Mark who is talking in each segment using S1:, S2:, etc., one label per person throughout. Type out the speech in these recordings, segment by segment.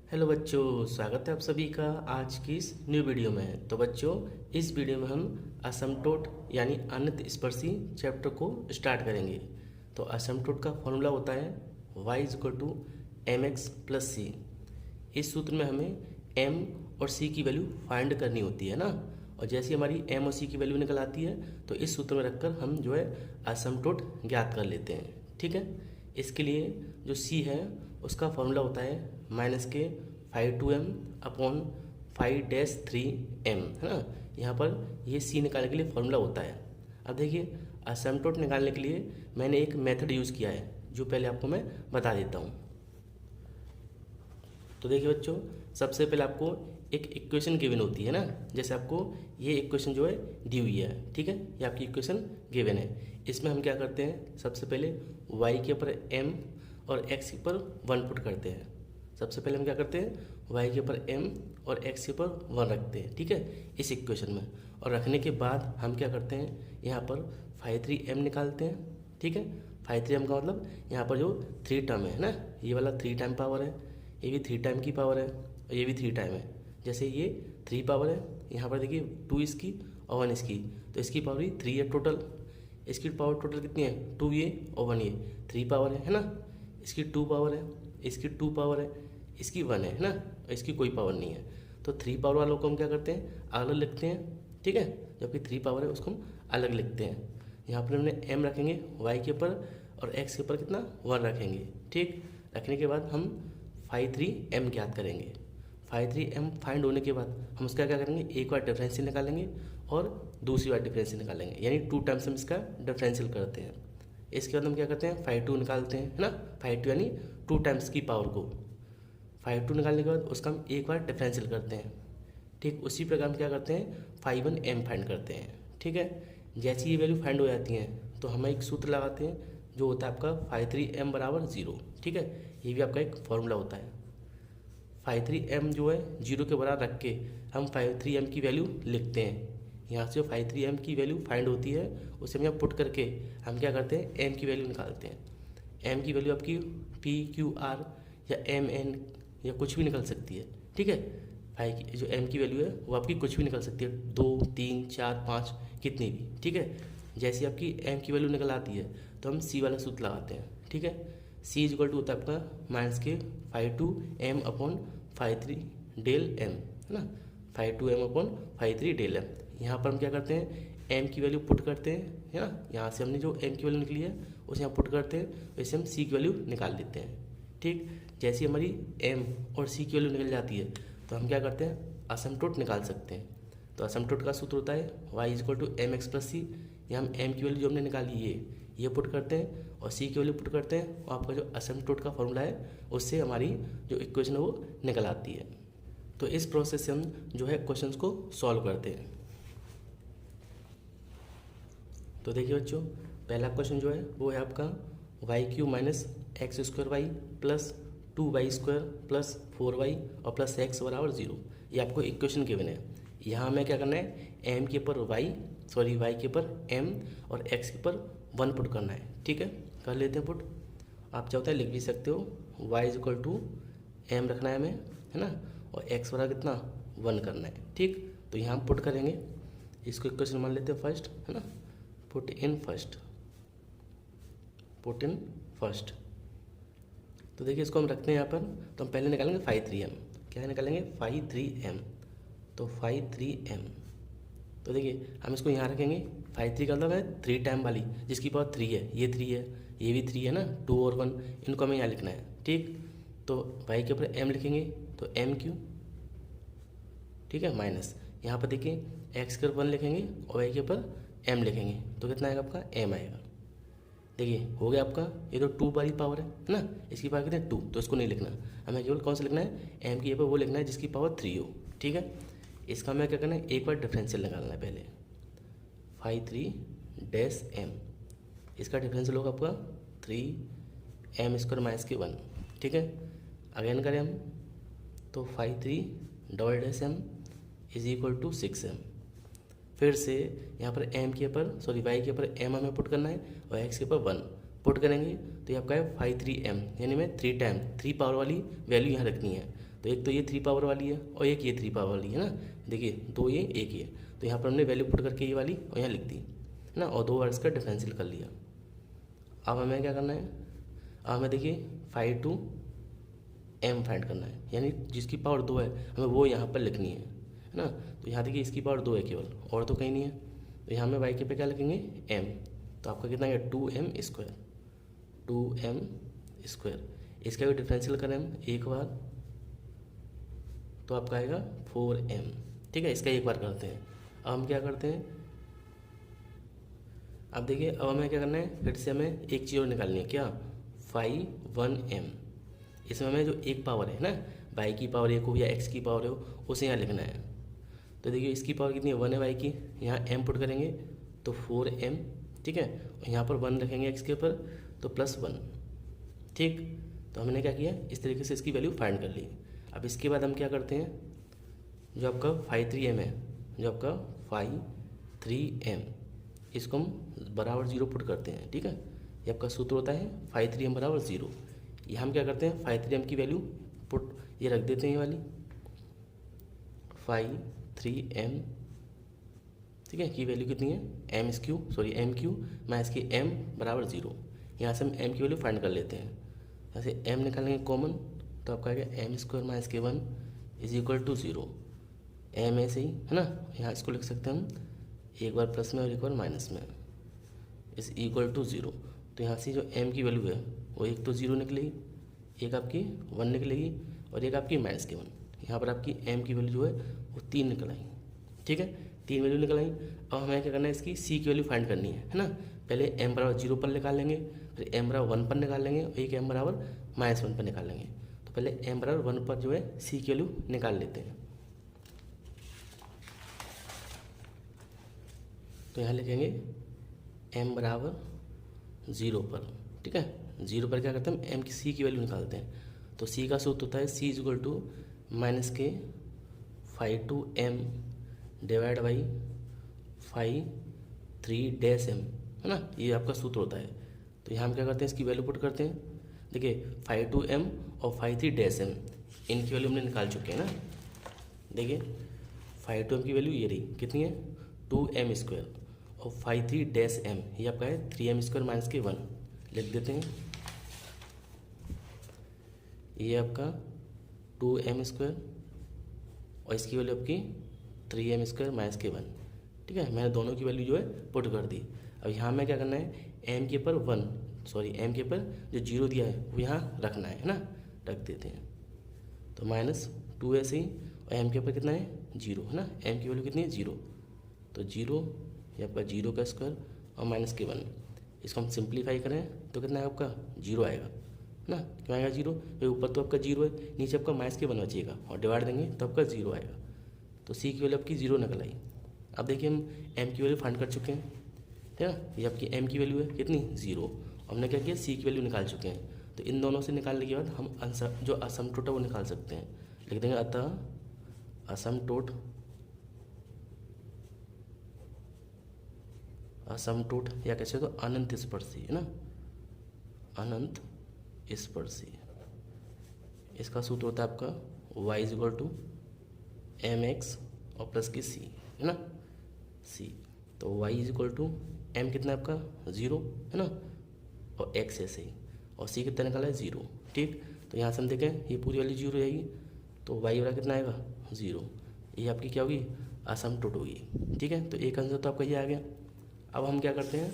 S1: Hello बच्चों, स्वागत है आप सभी का आज की इस न्यू वीडियो में। तो बच्चों, इस वीडियो में हम असमटोट यानी अनंत स्पर्शी चैप्टर को स्टार्ट करेंगे। तो असमटोट का फॉर्मूला होता है y = mx + c। इस सूत्र में हमें m और c की वैल्यू फाइंड करनी होती है ना। और जैसे हमारी m और c की वैल्यू निकल आती है तो इस सूत्र में रखकर हम जो है असमटोट ज्ञात कर लेते हैं। ठीक है, इसके लिए जो c है उसका फॉर्मूला होता है -5/2m अपॉन 5-3m, है ना। यहाँ पर ये c निकालने के लिए फॉर्मूला होता है। अब देखिए, असमटोट निकालने के लिए मैंने एक मेथड यूज़ किया है जो पहले आपको मैं बता देता हूँ। तो देखिए बच्चों, सबसे पहले आपको एक इक्वेशन गिवन होती है ना। जैसे आपको ये इक्वेशन जो है दी हुई है, ठीक है, ये आपकी इक्वेशन गिवन है। इसमें हम क्या करते हैं, सबसे पहले y के ऊपर m और x के ऊपर 1 पुट करते हैं। सबसे पहले हम क्या करते हैं, y के ऊपर m और x के ऊपर 1 रखते हैं, ठीक है, इस इक्वेशन में। और रखने के बाद हम क्या करते हैं, यहाँ पर 5-3m निकालते हैं, ठीक है। 5-3m का मतलब यहाँ पर जो 3 टर्म है ना, ये वाला 3 टाइम पावर है, ये भी 3 टाइम की पावर है और ये भी 3 टाइम है। जैसे ये 3 पावर है, यहाँ पर देखिए 2 इसकी और 1 इसकी, तो इसकी पावर ही 3 है टोटल। इसकी पावर टोटल कितनी है, 2 ये और 1 ये, 3 पावर है ना। इसकी 2 पावर है, इसकी 2 पावर है, इसकी 1 है ना, और इसकी कोई पावर नहीं है। तो 3 पावर वालों को हम क्या करते हैं, अलग लिखते हैं, ठीक है। जबकि 3 पावर है उसको हम अलग लिखते हैं। यहाँ पर हमने m रखेंगे y के ऊपर और x के ऊपर कितना 1 रखेंगे, ठीक। रखने के बाद हम 5-3m ज्ञात करेंगे। 5-3m फाइंड होने के बाद हम उसका क्या करेंगे, एक बार डिफरेंशियल निकालेंगे और दूसरी बार डिफरेंशियल निकालेंगे, यानी 2 टाइम्स हम इसका डिफरेंशियल करते हैं। इसके बाद हम क्या करते हैं, 5-2 निकालते हैं, है ना। 5-2 यानी 2 टाइम्स की पावर को 5-2 निकालने के बाद उसका हम एक बार डिफरेंशियल करते हैं, ठीक। उसी प्रकार हम क्या करते हैं, 5-1m फाइंड करते हैं, ठीक है। जैसी ये वैल्यू फाइंड हो जाती हैं तो हम एक सूत्र लगाते हैं जो होता है आपका 5-3m = 0, ठीक है। ये भी आपका एक फॉर्मूला होता है। 5-3m जो है 0 के बराबर रख के हम 5-3m की वैल्यू लिखते हैं। यहाँ से जो 5-3m की वैल्यू फाइंड होती है उसे हम यहाँ पुट करके हम क्या करते हैं, m की वैल्यू निकालते हैं। m की वैल्यू आपकी PQR या MN या कुछ भी निकल सकती है, ठीक है। जो m की वैल्यू है वो आपकी कुछ भी निकल सकती है, 2, 3, 4, 5 कितनी भी, ठीक है। जैसी आपकी m की वैल्यू निकल आती है तो हम c वाला सूत्र लगाते हैं, ठीक है। c = होता है आपका -5/2m अपॉन 5-3 है ना, 5/2m अपॉन 5/3 यहाँ पर हम क्या करते हैं, m की वैल्यू पुट करते हैं, है ना। यहाँ से हमने जो m की वैल्यू निकली है उसे यहाँ पुट करते हैं, वैसे हम c की वैल्यू निकाल लेते हैं, ठीक। जैसे हमारी m और c की वैल्यू निकल जाती है तो हम क्या करते हैं, असमटोट निकाल सकते हैं। तो असमटोट का सूत्र होता है y = mx + c। यहाँ हम m की वैल्यू जो हमने निकाली ये पुट करते हैं और c की वैल्यू पुट करते हैं और आपका जो असमटोट का फॉर्मूला है उससे हमारी जो इक्वेशन है वो निकल आती है। तो इस प्रोसेस से हम जो है क्वेश्चंस को सॉल्व करते हैं। तो देखिए बच्चों, पहला क्वेश्चन जो है वो है आपका y³ - x² + 2y² + 4y और +x = 0। ये आपको इक्वेशन गिवन है। यहाँ हमें क्या करना है, y के ऊपर m और x के ऊपर 1 पुट करना है, ठीक है। कर लेते हैं पुट। आप चाहते हैं लिख भी सकते हो, y = m रखना है हमें, है ना, और x बराबर कितना 1 करना है, ठीक। तो यहाँ हम पुट करेंगे, इसको इक्वेशन मान लेते हैं फर्स्ट, है ना। Put in first. तो देखिए इसको हम रखते हैं यहाँ पर। तो हम पहले निकालेंगे 5-3m। क्या निकालेंगे, 5-3m। तो 5-3m, तो देखिए हम इसको यहाँ रखेंगे। 5-3 का मतलब है 3 टाइम वाली जिसकी पावर 3 है, ये 3 है, ये भी 3 है ना, 2 और 1, इनको हमें यहाँ लिखना है, ठीक। तो y के ऊपर m लिखेंगे तो m³, ठीक है, माइनस यहाँ पर देखिए x के ऊपर 1 लिखेंगे और y के ऊपर m लिखेंगे तो कितना आएगा आपका, m आएगा। देखिए हो गया आपका, ये तो 2 वाली पावर है ना, इसकी पावर कितनी है 2, तो इसको नहीं लिखना, हमें केवल कौन सा लिखना है, m की वो लिखना है जिसकी पावर 3 हो, ठीक है। इसका हमें क्या करना है, एक बार डिफरेंशियल निकालना है पहले, 5-3m, इसका डिफरेंशियल होगा आपका 3m² - 1, ठीक है। अगेन करें हम तो 5-3m = 6m। फिर से यहाँ पर y के ऊपर m हमें पुट करना है और x के ऊपर 1 पुट करेंगे तो ये आपका है 5-3m, यानी मैं 3 पावर वाली वैल्यू यहाँ रखनी है। तो एक तो ये 3 पावर वाली है और एक ये 3 पावर वाली है ना। देखिए 2 ये 1 ये, तो यहाँ पर हमने वैल्यू पुट करके ये वाली और यहाँ लिख दी है ना, और 2 बार इसका डिफरेंशियल कर लिया। अब हमें क्या करना है, अब हमें देखिए 5 to m फाइंड करना है, यानी जिसकी पावर 2 है हमें वो यहाँ पर लिखनी है ना। तो यहाँ देखिए इसकी पावर 2 है केवल, और तो कहीं नहीं है, तो यहाँ में y के पे क्या लिखेंगे m, तो आपका कितना है 2m स्क्वायर, 2m स्क्वायर। इसका भी डिफरेंशियल करें हम एक बार तो आपका आएगा 4m, ठीक है। इसका एक बार करते हैं। अब हम क्या करते हैं, अब देखिए अब हमें क्या करना है, फिर से हमें एक चीज़ और निकालनी है, क्या 5 1m। इसमें हमें जो एक पावर है ना, y की पावर एक हो या x की पावर हो, उसे यहाँ लिखना है। तो देखिए इसकी पावर कितनी है 1 है y की, यहाँ m पुट करेंगे तो 4m, ठीक है। और यहाँ पर 1 रखेंगे x के ऊपर तो +1, ठीक। तो हमने क्या किया, इस तरीके से इसकी वैल्यू फाइंड कर ली। अब इसके बाद हम क्या करते हैं, जो आपका 5 3m है, जो आपका 5 3m, इसको हम बराबर 0 पुट करते हैं, ठीक है। ये आपका सूत्र होता है 5 3m बराबर 0। ये हम क्या करते हैं 5 3m की वैल्यू पुट ये रख देते हैं, ये वाली 5 3m, ठीक है, की वैल्यू कितनी है m क्यू माइनस की m बराबर 0। यहाँ से हम m की वैल्यू फाइंड कर लेते हैं। यहाँ से m निकालेंगे कॉमन तो आपका आएगा m स्क्वायर माइनस के 1 इज इक्वल टू 0। m ऐसे ही है ना, यहाँ इसको लिख सकते हैं हम एक बार प्लस में और एक बार माइनस में, इज इक्वल टू 0। तो यहाँ से जो m की वैल्यू है वो एक तो 0 निकलेगी, एक आपकी 1 निकलेगी और एक आपकी माइनस के 1। यहाँ पर आपकी m की वैल्यू जो है वो 3 निकल आई, ठीक है, 3 वैल्यू निकल आई। अब हमें क्या करना है, इसकी c की वैल्यू फाइंड करनी है ना। पहले m बराबर 0 पर निकाल लेंगे, फिर m बराबर 1 पर निकाल लेंगे और एक m बराबर -1 पर निकाल लेंगे। तो पहले m बराबर 1 पर जो है c की वैल्यू निकाल लेते हैं। तो यहाँ लिखेंगे m बराबर 0 पर, ठीक है। 0 पर क्या करते हैं हम m की c की वैल्यू निकालते हैं। तो c का सूत्र होता है c is equal to minus के 5 2m divide by 5 3 dash m, है ना, ये आपका सूत्र होता है। तो यहाँ हम क्या करते हैं, इसकी वैल्यू पुट करते हैं। देखिए 5 2m और 5 3 डैश m, इनकी वैल्यू हमने निकाल चुके हैं ना। देखिए 5 2m की वैल्यू ये रही, कितनी है 2m स्क्वायर, और 5 3 डैश m ये आपका है 3m स्क्वायर माइनस के 1, लिख देते हैं। ये आपका 2m स्क्वायर और इसकी वैल्यू आपकी 3m स्क्वायर माइनस के 1, ठीक है। मैंने दोनों की वैल्यू जो है पुट कर दी। अब यहाँ में क्या करना है, m के ऊपर m के ऊपर जो 0 दिया है वो यहाँ रखना है ना, रख देते हैं। तो -2 ऐसे ही, और m के ऊपर कितना है 0 है ना, m की वैल्यू कितनी है 0, तो 0 ये आपका 0 का स्क्वायर और माइनस के 1। इसको हम सिंप्लीफाई करें तो कितना है आपका 0 आएगा ना। क्यों आएगा 0, भाई ऊपर तो आपका 0 है, नीचे आपका माइनस के 1 बचेगा और डिवाइड देंगे तो आपका 0 आएगा। तो c की वैल्यू आपकी 0 निकल आई। अब देखिए हम m की वैल्यू फाइंड कर चुके हैं, ठीक है। ये आपकी m की वैल्यू है कितनी 0, हमने क्या किया c की वैल्यू निकाल चुके हैं। तो इन दोनों से निकालने के बाद हम आंसर जो असमटोट है वो निकाल सकते हैं। लिख देंगे अतः असमटोट या कैसे तो अनंत स्पर्शी है ना, अनंत स्पर्शी। इसका सूत्र होता है आपका y is equal to mx और प्लस की c, है ना, c। तो y is equal to m कितना है आपका 0 है ना, और x ऐसे ही, और c कितना निकाला है 0, ठीक। तो यहाँ से हम देखें ये पूरी वाली 0 रहेगी, तो y बराबर कितना आएगा 0। ये आपकी क्या होगी असमटोट होगी, ठीक है। तो एक आंसर तो आपका ये आ गया। अब हम क्या करते हैं,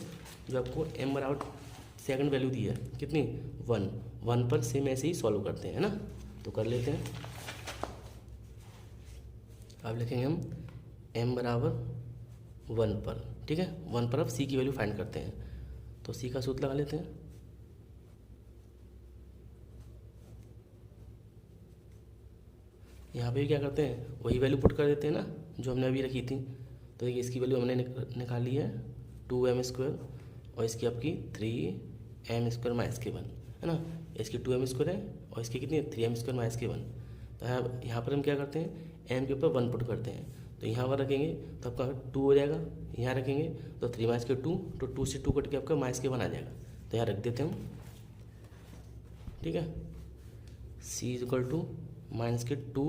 S1: जो आपको m बराबर सेकंड वैल्यू दी है कितनी 1 पर सेम ऐसे ही सॉल्व करते हैं ना। तो कर लेते हैं। अब लिखेंगे हम m बराबर 1 पर, ठीक है, 1 पर अब c की वैल्यू फाइंड करते हैं। तो c का सूत्र लगा लेते हैं। यहाँ पे भी क्या करते हैं, वही वैल्यू पुट कर देते हैं ना जो हमने अभी रखी थी। तो देखिए इसकी वैल्यू हमने निकाली है 2m स्क्वायर और इसकी आपकी 3m स्क्वायर माइनस के 1, है ना। इसकी 2m स्क्वायर है और इसकी कितनी है 3m स्क्वायर माइनस के 1। तो यहाँ पर हम क्या करते हैं m के ऊपर 1 पुट करते हैं। तो यहाँ पर रखेंगे तो आपका 2 हो जाएगा, यहाँ रखेंगे तो 3 माइनस के 2, तो 2 से 2 कट के आपका माइनस के 1 आ जाएगा। तो यहाँ रख देते हैं हम, ठीक है। c is equal to minus के 2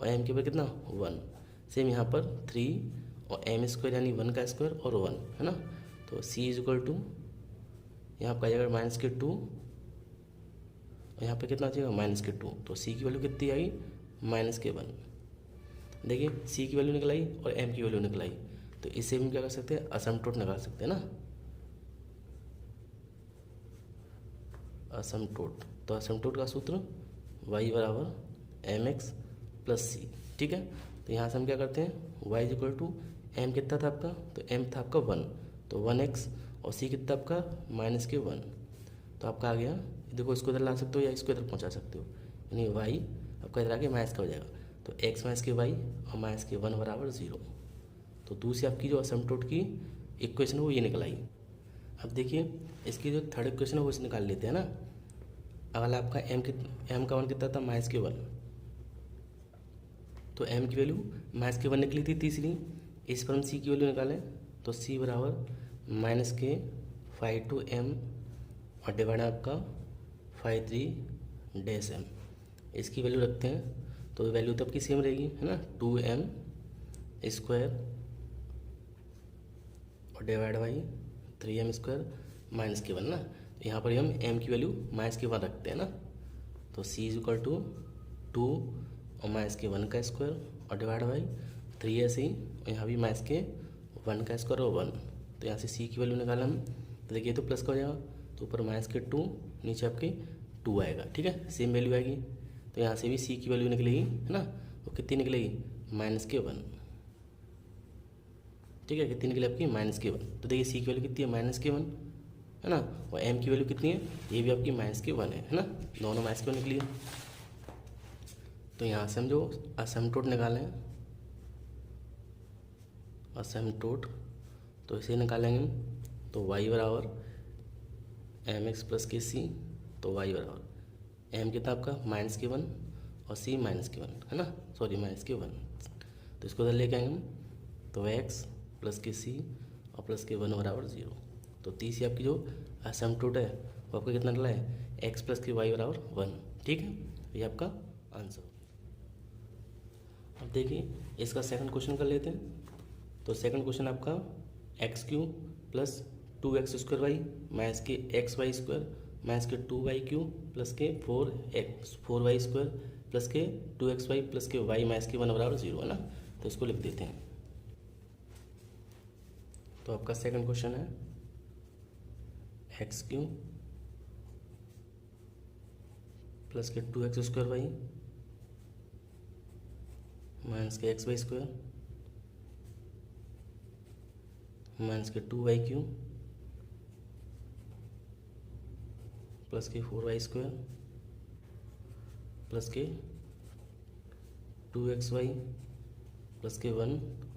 S1: और m के ऊपर कितना 1। सेम यहाँ पर 3 और m स्क्वायर यानी 1 का स्क्वायर और 1 है ना। तो c इज इक्वल टू यहाँ पर आ जाएगा माइनस के 2 और यहाँ पे कितना आ जाएगा माइनस के 2। तो c की वैल्यू कितनी आई माइनस के 1। देखिए c की वैल्यू निकल आई और m की वैल्यू निकल आई। तो इससे हम क्या कर सकते हैं असमतोट निकाल सकते हैं ना, असमतोट। तो असमतोट का सूत्र y बराबर mx प्लस सी, ठीक है। तो यहाँ से हम क्या करते हैं y is equal to m कितना था आपका, तो m था आपका 1, तो 1x और c कितना आपका माइनस के 1। तो आपका आ गया, देखो इसको इधर ला सकते हो या इसको इधर पहुँचा सकते हो, यानी y आपका इधर आके माइनस का हो जाएगा। तो x माइनस के y और माइनस के 1 बराबर 0। तो दूसरी आपकी जो असमतोट की इक्वेशन है वो ये निकल आई। अब देखिए इसकी जो थर्ड इक्वेशन है वो इसे निकाल लेते हैं ना। अगला आपका m का वन कितना था माइनस के 1, तो m की वैल्यू माइनस के 1 निकली थी तीसरी। इस पर हम c की वैल्यू निकालें तो c बराबर माइनस के 5 और डिवाइड आपका 5 3 m। इसकी वैल्यू रखते हैं तो वैल्यू तो आपकी सेम रहेगी है ना, 2m स्क्वायर और divide by 3m square minus के 1 ना। तो यहाँ पर हम m की वैल्यू माइनस के 1 रखते हैं ना। तो c इज इक्वल टू 2 और माइनस के 1 का स्क्वायर और डिवाइड बाई 3 ऐसे ही, और यहाँ भी माइनस के 1 का स्क्वायर और 1। तो यहाँ से c की वैल्यू निकाला हम, तो देखिए तो प्लस का हो जाएगा, तो ऊपर माइनस के 2 नीचे आपके 2 आएगा, ठीक है, सेम वैल्यू आएगी। तो यहाँ से भी c की वैल्यू निकलेगी है ना, वो कितनी निकलेगी माइनस के 1, ठीक है, कितनी निकली आपकी माइनस के 1। तो देखिए c की वैल्यू कितनी है माइनस के 1 है ना, और m की वैल्यू कितनी है, ये भी आपकी माइनस के 1 है ना, दोनों माइनस के 1 निकली है। तो यहाँ से हम जो असमतोट निकालें असमतोट, तो इसे निकालेंगे हम, तो y बराबर mx प्लस के c। तो y बराबर m कितना आपका माइनस के 1 और c माइनस के 1 है ना, सॉरी माइनस के 1। तो इसको उधर लेके आएंगे हम, तो x प्लस के c और प्लस के 1 बराबर 0। तो तीसरी आपकी जो असमतोट है वो आपका कितना निकला है x प्लस के y बराबर 1, ठीक है, ये आपका आंसर। अब देखिए इसका सेकंड क्वेश्चन कर लेते हैं। तो सेकंड क्वेश्चन आपका x cube plus 2x square y minus के एक्स वाई स्क्वायर माइनस के 2y क्यू प्लस के 4y स्क्वायर प्लस के 2xy प्लस के y माइनस के 1 बराबर 0 है ना। तो इसको लिख देते हैं। तो आपका सेकंड क्वेश्चन है एक्स क्यू प्लस के 2x स्क्वायर वाई माइनस के एक्स वाई स्क्वायर माइनस के 2y क्यू प्लस के 4y स्क्वायर प्लस के 2xy प्लस के 1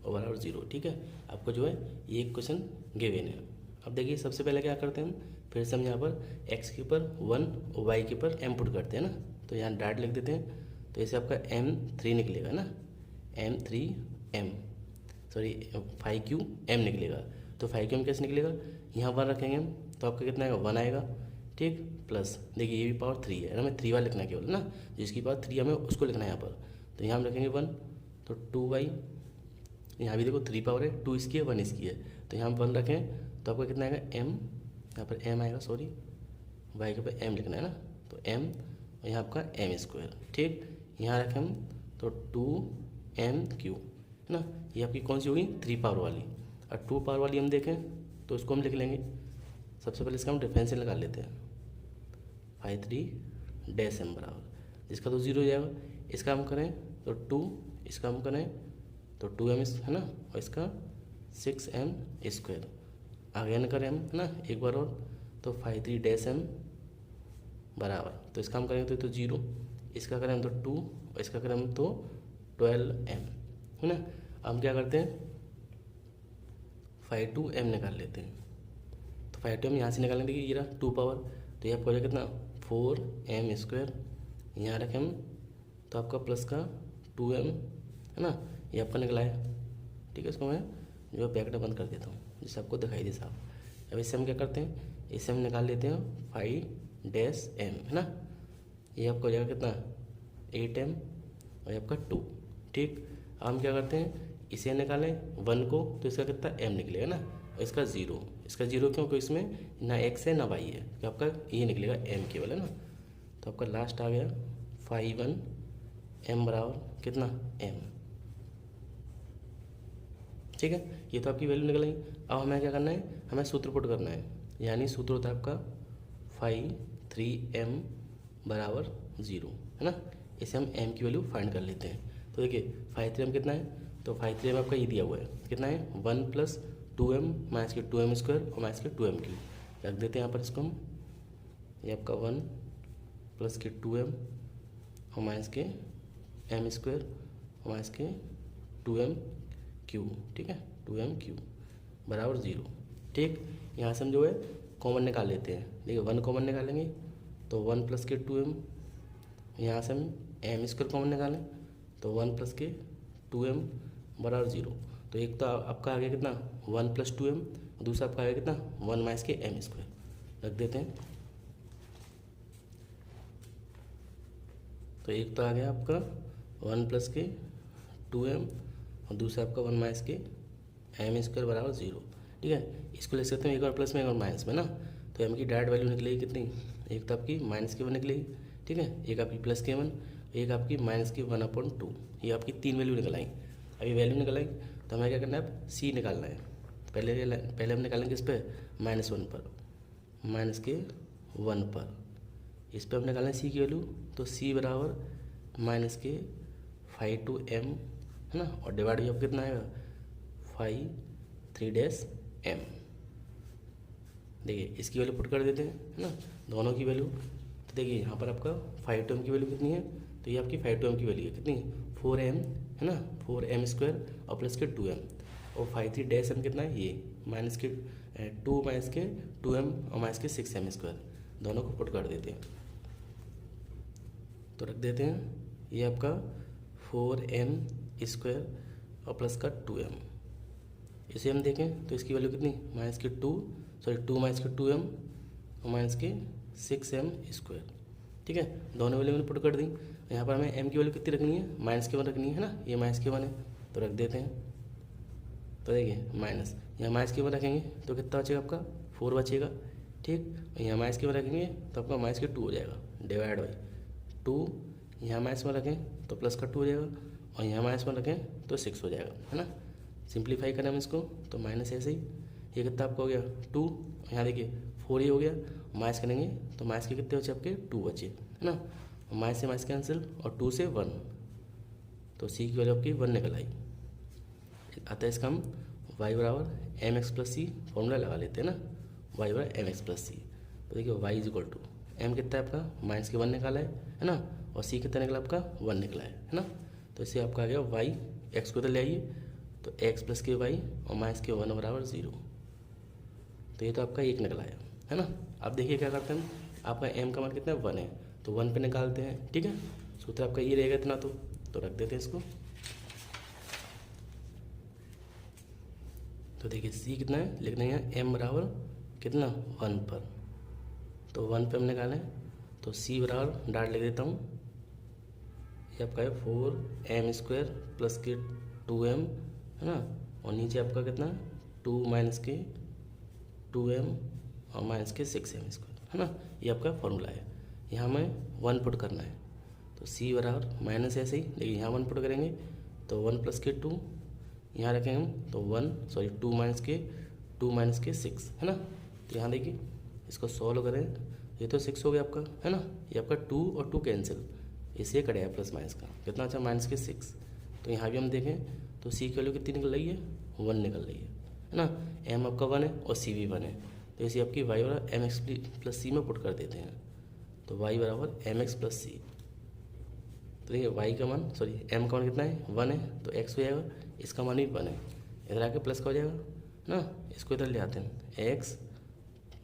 S1: और बराबर 0, ठीक है। आपको जो है ये क्वेश्चन गिवन है। अब देखिए सबसे पहले क्या करते हैं हम, फिर से हम यहाँ पर x के ऊपर 1 और y के ऊपर m पुट करते हैं ना। तो यहाँ डायरेक्ट लिख देते हैं। तो ऐसे आपका m3 निकलेगा ना, m3m सॉरी 5qm निकलेगा। तो 5qm कैसे निकलेगा, यहाँ 1 रखेंगे हम तो आपका कितना आएगा 1 आएगा, ठीक, प्लस देखिए ये भी पावर 3 है, हमें 3 बार लिखना है केवल ना, जिसकी पावर 3 हमें उसको लिखना है यहाँ पर। तो यहाँ हम रखेंगे 1, तो 2y, यहाँ भी देखो 3 पावर है, 2 इसकी है 1 इसकी है, तो यहाँ हम 1 रखें तो आपका कितना आएगा m, यहाँ पर m आएगा सॉरी, y के ऊपर m लिखना है ना, तो m और यहाँ आपका m स्क्वायर, ठीक। यहाँ रखें हम तो 2mq है ना, ये आपकी कौन सी होगी 3 पावर वाली। और 2 पावर वाली हम देखें तो उसको हम लिख लेंगे। सबसे पहले इसका हम डिफरेंशियल निकाल लेते हैं, 5 3 बराबर, इसका तो 0 हो जाएगा, इसका हम करें तो 2, इसका हम करें तो 2m है ना, और इसका 6m स्क्वायर। आगे न करें हम है ना एक बार और, तो 5 3 बराबर, तो इसका हम करेंगे तो 0, इसका करें हम तो 2 और इसका करें हम तो 12m है ना। हम क्या करते हैं 5 2m निकाल लेते हैं। तो 5 2m यहाँ से निकालेंगे, ये रहा 2 पावर, तो ये आपको हो जाएगा कितना 4m स्क्वायर, यहाँ रखें हम तो आपका प्लस का 2m है ना, ये आपका निकला है, ठीक है। इसको मैं जो ब्रैकेट बंद कर देता हूँ जिससे आपको दिखाई दे साहब। अब इससे हम क्या करते हैं, इससे हम निकाल लेते हैं 5 m है ना, ये आपको हो जाएगा कितना 8m और ये आपका 2। ठीक, अब हम क्या करते हैं, इसे निकालें 1 को, तो इसका कितना m निकलेगा ना, और इसका 0। इसका 0 क्यों, क्योंकि इसमें ना x है ना y है, तो आपका ये निकलेगा m केवल, है ना। तो आपका लास्ट आ गया 5 m बराबर कितना m। ठीक है, ये तो आपकी वैल्यू निकल गई। अब हमें क्या करना है, हमें सूत्र पुट करना है, यानी सूत्र होता है आपका 5 3m बराबर 0, है ना। इसे हम m की वैल्यू फाइंड कर लेते हैं। तो देखिए 5 3m कितना है, तो 5 3m आपका ये दिया हुआ है, कितना है 1 + 2m माइनस के 2m स्क्वायर और माइनस के 2m क्यूब। रख देते हैं यहाँ पर इसको हम, ये आपका 1 + के 2m और माइनस के m स्क्वायर और माइनस के 2m क्यूब। ठीक है, 2m क्यूब बराबर 0। ठीक, यहाँ से हम जो है कॉमन निकाल लेते हैं। देखिए 1 कॉमन निकालेंगे तो 1 + के 2m, यहाँ से हम m स्क्वायर कॉमन निकालें तो 1 + के 2m बराबर 0। तो एक तो आपका आ गया कितना 1 + 2m, दूसरा आपका आ गया कितना 1 माइनस के m स्क्वायर। रख देते हैं, तो एक तो आ गया आपका 1 + के 2m और दूसरा आपका 1 माइनस के m स्क्वायर बराबर 0। ठीक है, इसको ले सकते हैं एक बार प्लस में एक और माइनस में ना। तो m की डायरेक्ट वैल्यू निकलेगी कितनी, एक तो आपकी -के 1 निकलेगी, ठीक है, एक आपकी +के 1, एक आपकी -के 1/2। ये आपकी 3 वैल्यू निकल आई। अभी वैल्यू निकल आई तो हमें क्या करना है, अब c निकालना है। पहले हम निकालेंगे इस पर -1 पर, -के 1 पर, इस पर हम निकालें c की वैल्यू। तो c बराबर -के 5m, है ना, और डिवाइड भी अब कितना आएगा 5 3m। देखिए इसकी वैल्यू पुट कर देते हैं, है ना, दोनों की वैल्यू। तो देखिए यहाँ पर आपका 5m की वैल्यू कितनी है, तो ये आपकी 5m की वैल्यू है कितनी 4m, है ना, 4m स्क्वायर और प्लस के 2m, और 5 3m कितना है ये -2 माइनस के 2m और माइनस के 6m स्क्वायर, दोनों को पुट कर देते हैं। तो रख देते हैं ये आपका 4m स्क्वायर और प्लस का 2m। इसे हम देखें तो इसकी वैल्यू कितनी -2 माइनस के 2m और माइनस के 6m स्क्वायर। ठीक है, दोनों वैल्यू मैंने पुट कर दी। यहाँ पर हमें m की वैल्यू कितनी रखनी है, -के 1 रखनी है ना, ये -के 1 है तो रख देते हैं। तो देखिए माइनस, यहाँ -के 1 रखेंगे तो कितना बचेगा आपका 4 बचेगा। ठीक, यहाँ -के 1 रखेंगे तो आपका -के 2 हो जाएगा, डिवाइड बाई 2, यहाँ -1 रखें तो प्लस का 2 हो जाएगा, और यहाँ -1 रखें तो 6 हो जाएगा, है ना। सिंप्लीफाई करें हम इसको तो माइनस ऐसे ही, ये कितना आपका हो गया 2, यहाँ देखिए 4 ही हो गया, माइनस करेंगे तो माइनस के कितने बचे आपके 2 बचे, है ना, माइनस से माइनस कैंसिल और 2 से 1, तो सी की वैल्यू आपकी 1 निकल आई। अतः इसका हम y बराबर mx + c फॉर्मूला लगा लेते हैं ना, y बराबर mx + c। तो देखिए y = m कितना है आपका -के 1 निकाला है ना, और c कितना निकला आपका 1 निकला है ना। तो इससे आपका आ गया y, x को तो ले आइए, तो x + के y और -के 1 बराबर 0। तो ये तो आपका 1 निकला है ना। अब देखिए क्या करते हैं, आपका m का मान कितना है 1 है, तो 1 पे निकालते हैं। ठीक है, सूत्र आपका ये रहेगा इतना, तो रख देते हैं इसको। तो देखिए c कितना है, लिखना है m बराबर कितना 1 पर, तो 1 पे हम निकालें तो c बराबर डायरेक्ट लिख देता हूँ, ये आपका है 4m स्क्वायर प्लस के 2m, है ना, और नीचे आपका कितना 2 माइनस के 2m और माइनस के 6m स्क्वायर, है ना। ये आपका फॉर्मूला है। यहाँ हमें 1 पुट करना है, तो c बराबर माइनस ऐसे ही, देखिए यहाँ 1 पुट करेंगे तो 1 + के 2, यहाँ रखेंगे हम तो 2 माइनस के 6, है ना। तो यहाँ देखिए इसको सॉल्व करें, ये तो 6 हो गया आपका, है ना, ये आपका 2 और 2 कैंसिल, इसे करेगा प्लस माइनस का कितना अच्छा -के 6। तो यहाँ भी हम देखें तो c की वैल्यू कितनी निकल रही है 1 निकल रही है ना, m आपका 1 है और c भी 1 है, तो इसे आपकी y बराबर mx + c में पुट कर देते हैं। तो y बराबर mx + c, तो देखिए y का मान m का मान कितना है 1 है, तो x हो जाएगा, इसका मान भी 1 है, इधर आके प्लस का हो जाएगा ना, इसको इधर ले आते हैं x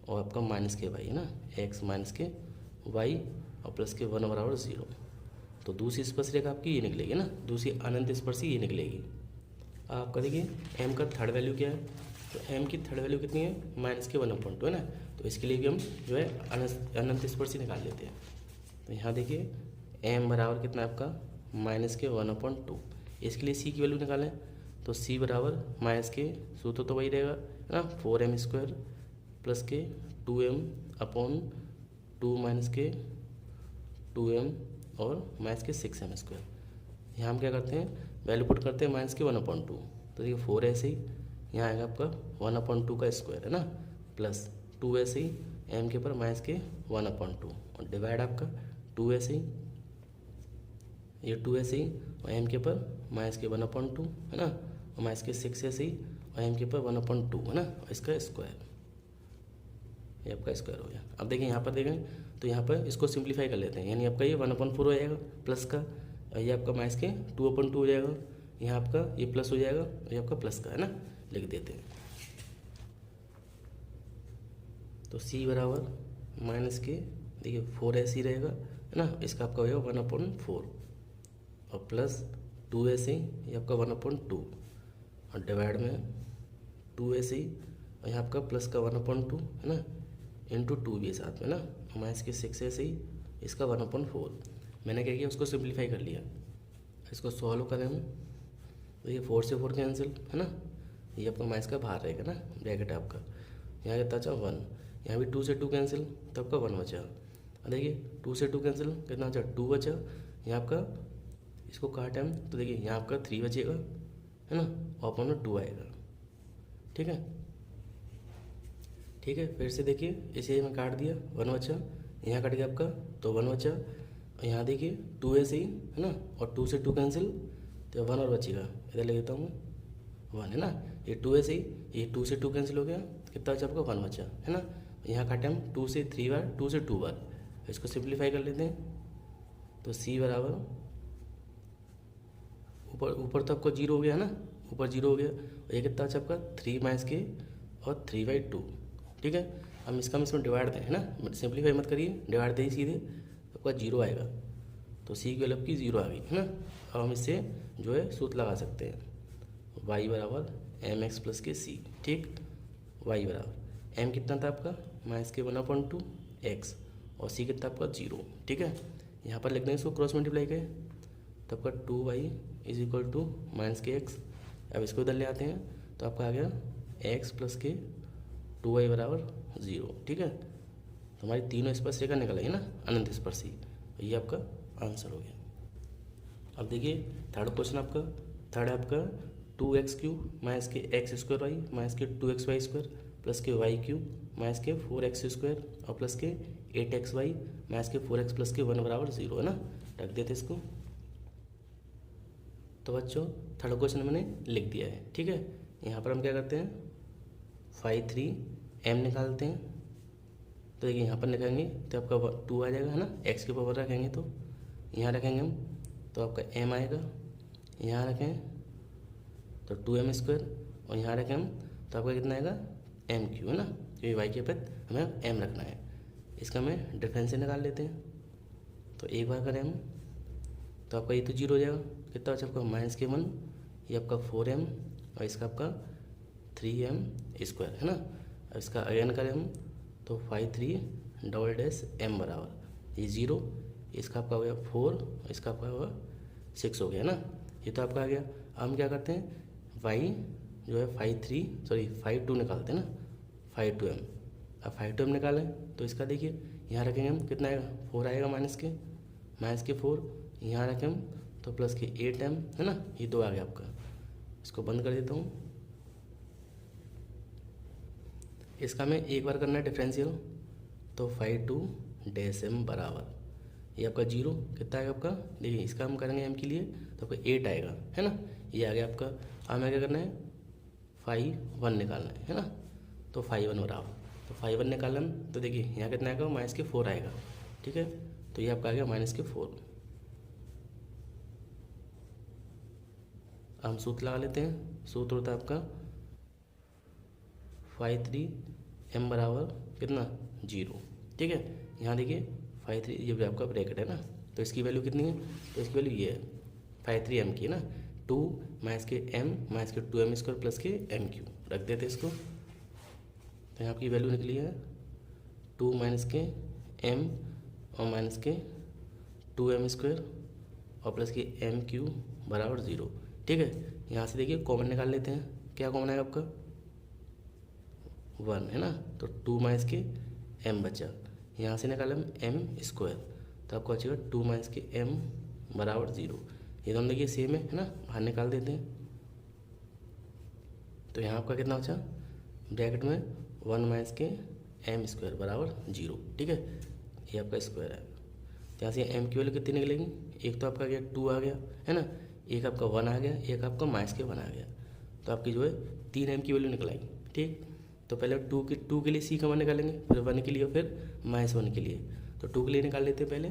S1: और आपका -के y, है ना, x - के y और प्लस के 1 बराबर 0। तो दूसरी स्पर्श रेखा आपकी ये निकलेगी ना, दूसरी अनंत स्पर्शी ये निकलेगी। आपका देखिए m का थर्ड वैल्यू क्या है, तो m की थर्ड वैल्यू कितनी है -के 1/2, है ना। तो इसके लिए भी हम जो है अनंत स्पर्शी निकाल लेते हैं। तो यहाँ देखिए m बराबर कितना है आपका माइनस के 1/2। इसके लिए सी की वैल्यू निकालें तो सी बराबर माइनस के, सूत्र तो वही रहेगा है ना, 4m² प्लस के 2m/2 माइनस के 2m और माइनस के 6m²। यहाँ हम क्या करते हैं, वैल्यू पुट करते हैं माइनस के 1/2, तो देखिए 4 ऐसे ही यहाँ आएगा आपका 1/2 का स्क्वायर है ना, प्लस 2 ऐसे ही m के ऊपर माइनस के 1/2 और डिवाइड आपका 2 ऐसे ही, ये 2 ऐसे ही और m के ऊपर माइनस के 1/2 है ना, और माइनस के 6 ऐसे ही और m के ऊपर 1/2 है ना, और इसका स्क्वायर, ये आपका स्क्वायर हो गया। अब देखिए यहाँ पर देखें तो यहाँ पर इसको सिंप्लीफाई कर लेते हैं, यानी आपका ये 1/4 हो जाएगा प्लस का, और ये आपका माइनस के 2/2 हो जाएगा, यहाँ आपका ये प्लस हो जाएगा और ये आपका प्लस का है ना, लिख देते हैं। तो c बराबर माइनस के, देखिए 4 ऐसे ही रहेगा है ना, इसका आपका हो जाएगा 1/4 और प्लस 2 ऐसे ही, ये आपका 1/2 और डिवाइड में 2 ऐसे ही और यहाँ आपका प्लस का 1/2 है ना, इंटू 2 भी है साथ में ना, माइनस के 6 ऐसे ही, इसका 1/4। मैंने क्या किया, उसको सिंप्लीफाई कर लिया, इसको सॉल्व करें हम तो ये 4 से 4 कैंसिल है ना, ये आपका माइनस का बाहर रहेगा ना, ब्रैकेट आपका, यहाँ कितना बचा 1, यहाँ भी 2 से 2 कैंसिल तो आपका 1 बचा। और देखिए 2 से 2 कैंसिल कितना बचा, 2 बचा, यहाँ आपका इसको काटे हम तो देखिए यहाँ आपका 3 बचेगा है ना, और अपन में 2 आएगा, ठीक है। ठीक है, फिर से देखिए इसे मैं काट दिया, 1 बचा, यहाँ कट गया आपका तो 1 बचा, और यहाँ देखिए 2 ऐसे ही है ना, और 2 से 2 कैंसिल तो 1 और बचेगा, इधर ले लेता हूँ मैं 1 है ना, ये 2 ऐसे ही, ये 2 से 2 कैंसिल हो गया, कितना बचा आपका 1 बचा है ना, यहाँ काटे हम 2 से 3 बार, 2 से 2 बार, इसको सिंप्लीफाई कर लेते हैं तो c बराबर ऊपर तो आपका 0 हो गया है ना, ऊपर 0 हो गया, और ये कितना बचा आपका 3 माइनस के और 3/2, ठीक है। हम इसमें डिवाइड दें है ना, सिंप्लीफाई मत करिए, डिवाइड दें सीधे, आपका 0 आएगा, तो सी की वैल्यू आपकी 0 आ गई है ना। अब हम इससे जो है सूत्र लगा सकते हैं, y बराबर mx प्लस के c, ठीक। y बराबर m कितना था आपका माइनस के 1/2 x और c कितना आपका 0, ठीक है। यहाँ पर लिख दें इसको क्रॉस मल्टीप्लाई करें तो आपका 2y is equal to minus के x। अब इसको इधर ले आते हैं तो आपका आ गया x प्लस के 2y बराबर 0, ठीक है। तो हमारी तीनों स्पर्शरेखा निकल आई है ना, अनंत स्पर्शी, ये आपका आंसर हो गया। अब देखिए थर्ड क्वेश्चन आपका, थर्ड है आपका 2x³ माइनस के x² y माइनस के 2xy² प्लस के y³ माइनस के 4x² और प्लस के 8xy माइनस के 4x प्लस के 1 बराबर 0 है ना, रख देते इसको। तो बच्चों थर्ड क्वेश्चन मैंने लिख दिया है, ठीक है। यहाँ पर हम क्या करते हैं, 5 3m निकालते हैं, तो देखिए यहाँ पर लिखेंगे तो आपका 2 आ जाएगा है ना, x के पावर रखेंगे तो यहाँ रखेंगे हम तो आपका m आएगा, यहाँ रखें तो 2m² और यहाँ रखें हम तो आपका कितना आएगा m³ है ना, क्योंकि y के पद हमें m रखना है। इसका हमें डिफरेंस निकाल लेते हैं, तो एक बार करें हम तो आपका ये तो 0 हो जाएगा, कितना बचा आपका माइनस के 1, ये आपका 4m और इसका आपका 3m² है ना। अब इसका अगेन करें हम तो 5 3 m बराबर ये 0, इसका आपका हो गया 4, इसका आपका होगा 6 हो गया ना, ये तो आपका आ गया। अब हम क्या करते हैं, y जो है 5 2 निकालते हैं ना, 5 2m। अब 5 2m निकालें तो इसका देखिए यहाँ रखेंगे हम कितना आएगा 4 आएगा माइनस के 4, यहाँ रखें हम तो प्लस के 8m है ना, ये 2 आ गया आपका। इसको बंद कर देता हूँ, इसका हमें एक बार करना है डिफरेंशियल, तो 5 2 बराबर ये आपका 0 कितना आएगा आपका, देखिए इसका हम करेंगे m के लिए तो आपका 8 आएगा है ना, ये आ गया आपका। अब हमें क्या करना है 5 1 निकालना है ना, तो 5 1 बराबर, तो 5 1 निकालना तो देखिए यहाँ कितना आएगा माइनस के 4 आएगा, ठीक है। तो ये आपका आ गया माइनस के 4। हम सूत्र लगा लेते हैं, सूत्र होता है आपका 5 3m बराबर कितना 0, ठीक है। यहाँ देखिए 5 3 ये भी आपका ब्रैकेट है ना, तो इसकी वैल्यू कितनी है, तो इसकी वैल्यू ये है 5 3m की है ना, 2 माइनस के m माइनस के 2m² प्लस के m³ रख देते इसको, तो यहाँ आपकी वैल्यू निकली है 2 माइनस के m और माइनस के 2m² और प्लस की एम क्यू बराबर 0। ठीक है, यहाँ से देखिए कॉमन निकाल लेते हैं। क्या कॉमन है आपका 1 है ना, तो 2 माइनस के एम बचा। यहाँ से निकाला हम एम स्क्वायर, तो आपको बचेगा 2 माइनस के एम बराबर 0। ये दोनों देखिए सेम है ना, बाहर निकाल देते हैं। तो यहाँ आपका कितना बचा ब्रैकेट में 1 माइनस के एम स्क्वायर बराबर 0। ठीक है, ये आपका स्क्वायर है। तो यहाँ से एम की वैल्यू कितनी निकलेंगी, एक तो आपका गया 2 आ गया है ना, एक आपका 1 आ गया, एक आपका माइनस के 1 आ गया। तो आपकी जो है 3 एम की वैल्यू निकलाएगी। ठीक, तो पहले 2 के लिए सी का मान निकालेंगे, फिर 1 के लिए, फिर -1 के लिए। तो 2 के लिए निकाल लेते हैं पहले।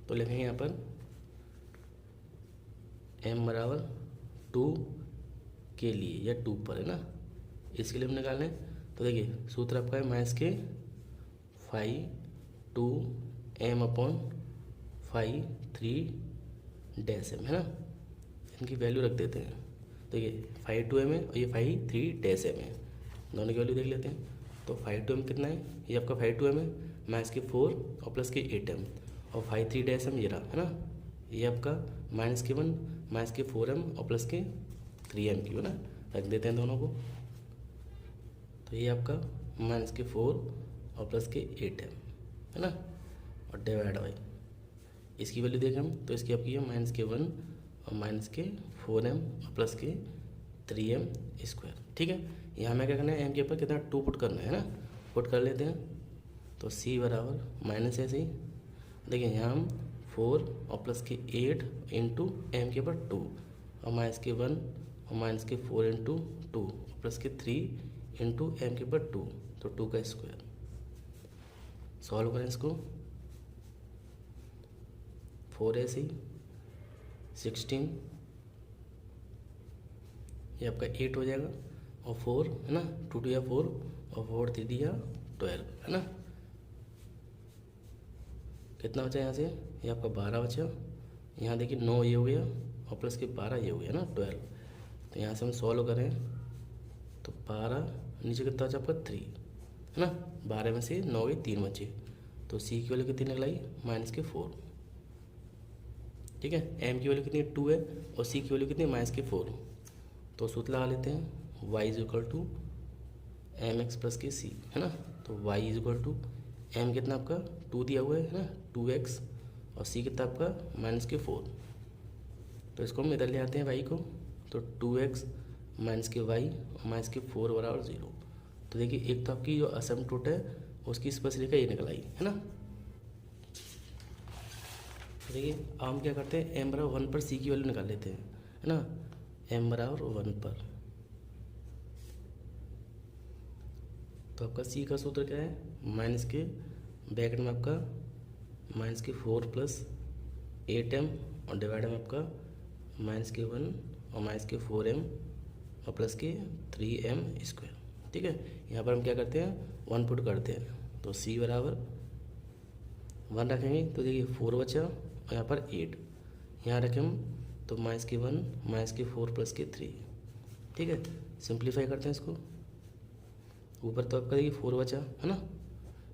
S1: तो लिखेंगे यहाँ पर m बराबर 2 के लिए, या 2 पर है ना, इसके लिए हम निकाल लें। तो देखिए सूत्र आपका है माइनस के 5 2 m अपॉन 5 3 डैश m है ना। इनकी वैल्यू रख देते हैं। देखिए 5 2 m है और ये 5 3 डैश m है, दोनों की वैल्यू देख लेते हैं। तो 5 2 m कितना है, ये आपका 5 2 m है, माइनस के 4 और प्लस के 8 m, और 5 3 डैश m ये रहा है ना, ये आपका माइनस के 1 माइनस के 4 m और प्लस के 3 m की है ना, रख देते हैं दोनों को। तो ये आपका माइनस के 4 और प्लस के 8 m है ना, और डिवाइड बाई इसकी वैल्यू देखें हम, तो इसकी आपकी है माइनस के 1 और माइनस के 4 m और प्लस के 3 m स्क्वायर। ठीक है, यहाँ हमें क्या करना है, m के ऊपर कितना 2 पुट करना है ना, पुट कर लेते हैं। तो c बराबर माइनस ऐसे ही देखिए यहाँ हम 4 और प्लस के 8 इंटू एम के ऊपर 2 और माइनस के 1 और माइनस के 4 इंटू 2 प्लस के 3 इंटू एम के ऊपर 2, तो 2 का स्क्वायर। सॉल्व करें इसको, 4 ऐसे ही 16, ये आपका 8 हो जाएगा, और 4 है ना, 2 या 4 और 4 3 या 12 है ना। कितना बचा यहाँ से, ये आपका 12 बचा। यहाँ देखिए 9 ये हो गया और प्लस के 12 ये हो गया ना 12। तो यहाँ से हम सॉल्व करें तो 12 नीचे कितना बचा आपका 3 है ना, 12 में से 9 गए 3 बचे। तो सी की वैल्यू कितनी निकलाई माइनस के 4। ठीक है, एम की वैल्यू कितनी 2 है और सी की वैल्यू कितनी माइनस के 4। तो सूत्र लगा लेते हैं, y is equal to M x plus के सी है ना। तो y is equal to M कितना आपका 2 दिया हुआ है ना 2x, और सी कितना आपका माइनस के 4। तो इसको हम इधर ले आते हैं y को, तो 2x माइनस के y और माइनस के 4 बराबर 0। तो देखिए एक तो आपकी जो असिम्पटोट है उसकी स्पर्श रेखा ये निकल आई है ना। देखिए अब हम क्या करते हैं, m बराबर 1 पर c की वैल्यू निकाल लेते हैं है ना, m बराबर 1 पर। तो आपका c का सूत्र क्या है, माइनस के ब्रैकेट में आपका माइनस के 4 प्लस 8m और डिवाइड में आपका माइनस के 1 और माइनस के 4m और प्लस के 3m स्क्वायर। ठीक है, यहाँ पर हम क्या करते हैं 1 पुट करते हैं। तो c बराबर 1 रखेंगे, तो देखिए 4 बचा और यहाँ पर 8, यहाँ रखें हम तो माइनस के 1 माइनस के 4 प्लस के 3। ठीक है, सिंप्लीफाई करते हैं इसको। ऊपर तो आपका देखिए 4 बचा है ना,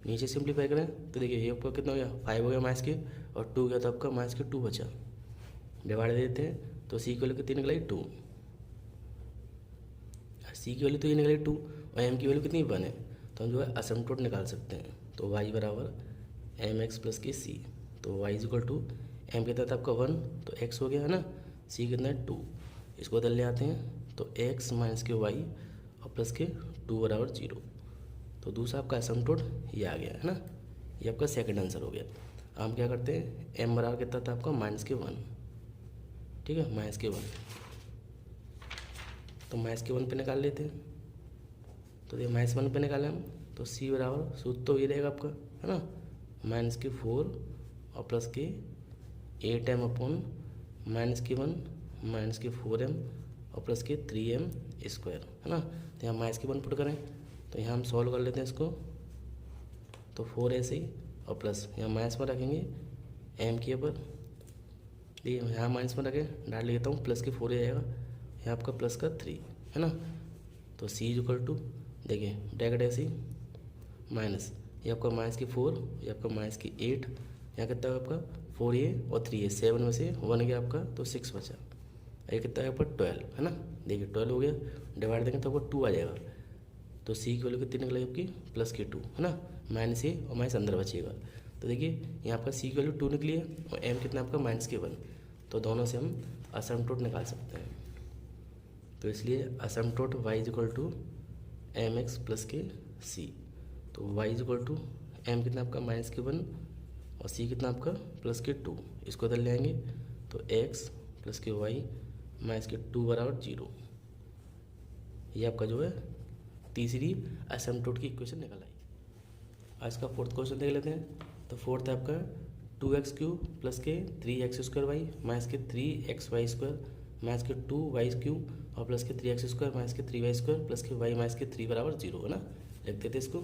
S1: नीचे सिंप्लीफाई करें तो देखिए ये आपका कितना हो गया 5 हो गया माइनस के, और 2 गया तो आपका माइनस के 2 बचा। डिवाइड देते हैं तो सी की वैल्यू कितनी निकलाई 2, सी की वैल्यू तो ये निकली 2 और एम की वैल्यू कितनी 1 है। तो हम जो है असिम्पटोट निकाल सकते हैं। तो y बराबर एम एक्स प्लस के सी। तो y is equal to M कितना था आपका 1, तो x हो गया है ना, c कितना है 2। इसको इधर ले आते हैं तो x माइनस के y और प्लस के 2 बराबर 0। तो दूसरा आपका असिम्पटोट ये आ गया है ना, ये आपका सेकंड आंसर हो गया। अब हम क्या करते हैं, m बराबर कितना था आपका माइनस के 1। ठीक है, माइनस के 1, तो माइनस के 1 पे निकाल लेते हैं। तो ये माइनस 1 पे निकालें हम, तो c बराबर सूत्र तो ये रहेगा आपका है ना, माइनस के 4 और प्लस के 8m अपॉन माइनस के 1 माइनस के 4m और प्लस के 3m स्क्वायर है ना। तो यहाँ माइनस के 1 पुट करें तो यहाँ हम सॉल्व कर लेते हैं इसको। तो 4 ऐसे ही और प्लस यहाँ माइनस में रखेंगे m के ऊपर, देखिए यहाँ माइनस में रखें डाल लेता हूँ, प्लस के 4 आ जाएगा, यहाँ आपका प्लस का 3 है ना। तो c इज इक्वल टू देखिए ब्रैकेट ऐसे ही माइनस, ये आपका माइनस के 4, ये आपका माइनस के 8, यहाँ कितना है आपका 4a और 3a, 7 में से 1 गया आपका तो 6 बचा। ये कितना है आपका 12 है ना। देखिए 12 हो गया, डिवाइड देंगे तो आपको 2 आ जाएगा। तो सी की वैल्यू कितनी निकलेगी आपकी प्लस की 2 है ना, माइनस ए और माइनस अंदर बचेगा। तो देखिए यहाँ आपका सी की वैल्यू 2 निकली है और एम कितना आपका माइनस के 1। तो दोनों से हम असिम्प्टोट निकाल सकते हैं। तो इसलिए असिम्प्टोट Y is equal to M x plus के सी। तो Y is equal to M कितना आपका माइनस के 1 और सी कितना आपका प्लस के 2। इसको इधर ले आएंगे तो एक्स प्लस के वाई माइनस के 2 बराबर 0। ये आपका जो है तीसरी असिम्प्टोट की इक्वेशन निकल आई। आज का फोर्थ क्वेश्चन देख लेते हैं। तो फोर्थ है आपका 2x³ प्लस के 3x² वाई माइनस के 3xy² माइनस के 2y³ और प्लस के 3x² माइनस के 3y² प्लस के y माइनस के 3 बराबर 0 है ना। लिख देते इसको।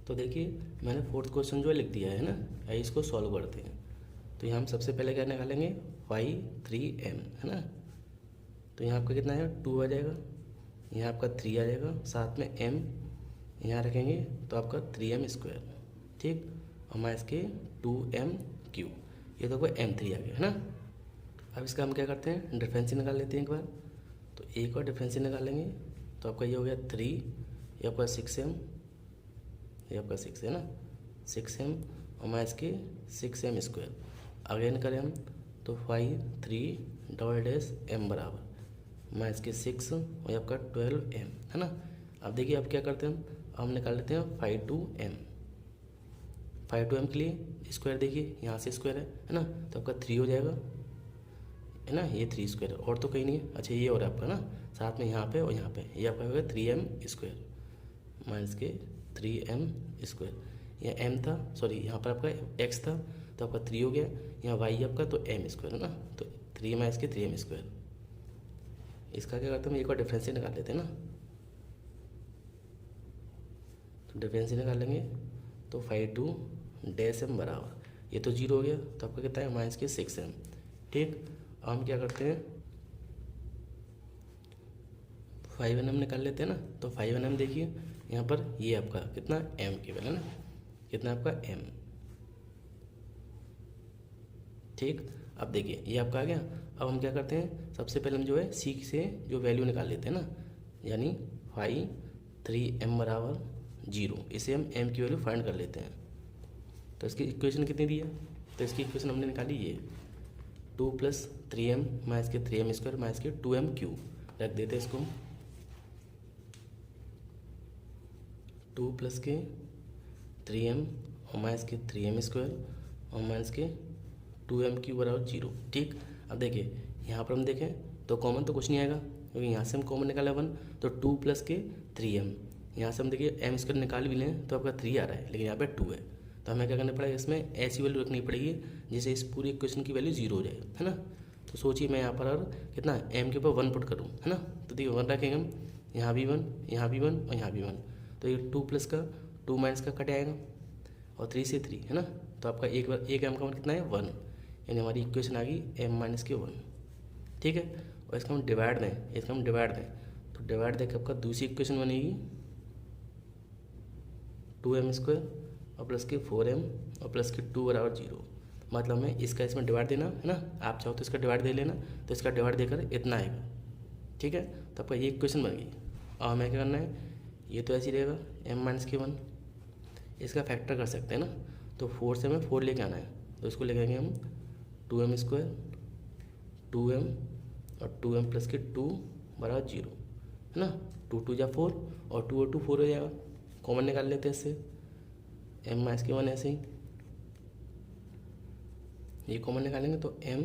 S1: तो देखिए मैंने फोर्थ क्वेश्चन जो है लिख दिया है ना, आइए इसको सॉल्व करते हैं। तो यहाँ हम सबसे पहले क्या निकालेंगे y3m है ना। तो यहाँ आपका कितना है 2 आ जाएगा, यहाँ आपका 3 आ जाएगा, साथ में m यहाँ रखेंगे तो आपका 3m², ठीक, और माइनस के 2m³। ये तो आपका m3 आ गया है ना। अब इसका हम क्या करते हैं डिफरेंशियल निकाल लेते हैं एक बार। तो एक और डिफरेंशियल निकालेंगे तो आपका ये हो गया 3, ये आपका 6m, ये आपका 6 है ना, 6m और माइनस के 6m²। अगेन करें हम तो 5 3 m बराबर माइनस के 6 और ये आपका 12m है ना। अब देखिए अब क्या करते हैं हम निकाल लेते हैं 5 2m के लिए स्क्वायर। देखिए यहाँ से स्क्वायर है ना, तो आपका 3 हो जाएगा है ना, ये 3² है और तो कहीं नहीं है। अच्छा ये और आपका ना साथ में यहाँ पे और यहाँ पे ये आपका होगा 3m² माइनस के 3m²। यहाँ m था, सॉरी यहाँ पर आपका x था तो आपका 3 हो गया, यहाँ y आपका तो m² है ना, तो 3 माइनस के 3m²। इसका क्या करते हैं हम एक बार डिफरेंशियल निकाल लेते हैं ना। तो डिफरेंशियल निकाल लेंगे तो 5 बराबर ये तो 0 हो गया, तो आपका कितना है माइनस के 6m, ठीक। हम क्या करते हैं 5nm निकाल लेते हैं ना। तो 5nm देखिए यहाँ पर ये आपका कितना m केवल है ना, कितना आपका m, ठीक। अब देखिए ये आपका आ गया। अब हम क्या करते हैं सबसे पहले हम जो है c से जो वैल्यू निकाल लेते हैं ना, यानी 3m बराबर 0, इसे हम m की वैल्यू फाइंड कर लेते हैं। तो इसकी इक्वेशन कितनी दी है, तो इसकी इक्वेशन हमने निकाली ये 2 + 3m माइनस के 3m² माइनस के 2m³ रख देते हैं इसको। 2 + के 3m और माइनस के 3m² और माइनस के 2m³ बराबर 0, ठीक। अब देखिए यहाँ पर हम देखें तो कॉमन तो कुछ नहीं आएगा क्योंकि यहाँ से हम कॉमन निकाला 1, तो 2 + के 3m, यहाँ से हम देखिए m² निकाल भी लें तो आपका 3 आ रहा है, लेकिन यहाँ पे 2 है। तो हमें क्या करना पड़ेगा इसमें ऐसी वैल्यू रखनी पड़ेगी जिससे इस पूरी इक्वेशन की वैल्यू 0 हो जाए है ना। तो सोचिए मैं यहाँ पर और कितना m के ऊपर 1 पुट करूँ है ना। तो देखिए 1 रखेंगे हम, यहाँ भी 1, यहाँ भी 1 और यहाँ भी 1। तो ये 2 + का 2 - का कट आएगा और 3 से 3 है ना। तो आपका एक m का मान कितना है 1, यानी हमारी इक्वेशन आ गई m - के 1, ठीक है। और इसका हम डिवाइड दें, तो डिवाइड देकर आपका दूसरी इक्वेशन बनेगी 2m² और प्लस के 4m और प्लस के 2 बराबर 0। मतलब हमें इसका इसमें डिवाइड देना है ना, आप चाहो तो इसका डिवाइड दे लेना, तो इसका डिवाइड देकर इतना आएगा, ठीक है। तो आपका ये इक्वेशन बन गई। और हमें क्या करना है, ये तो ऐसे ही रहेगा m - के 1, इसका फैक्टर कर सकते हैं ना। तो 4 से हमें 4 लेके आना है, तो इसको लेके आएंगे हम 2m² 2m और 2m प्लस के 2 बराबर 0 है ना। 2 2 जा 4 और 2 और 2 4 हो जाएगा, कॉमन निकाल लेते हैं इससे m - के 1 ऐसे ही, ये कॉमन निकालेंगे तो m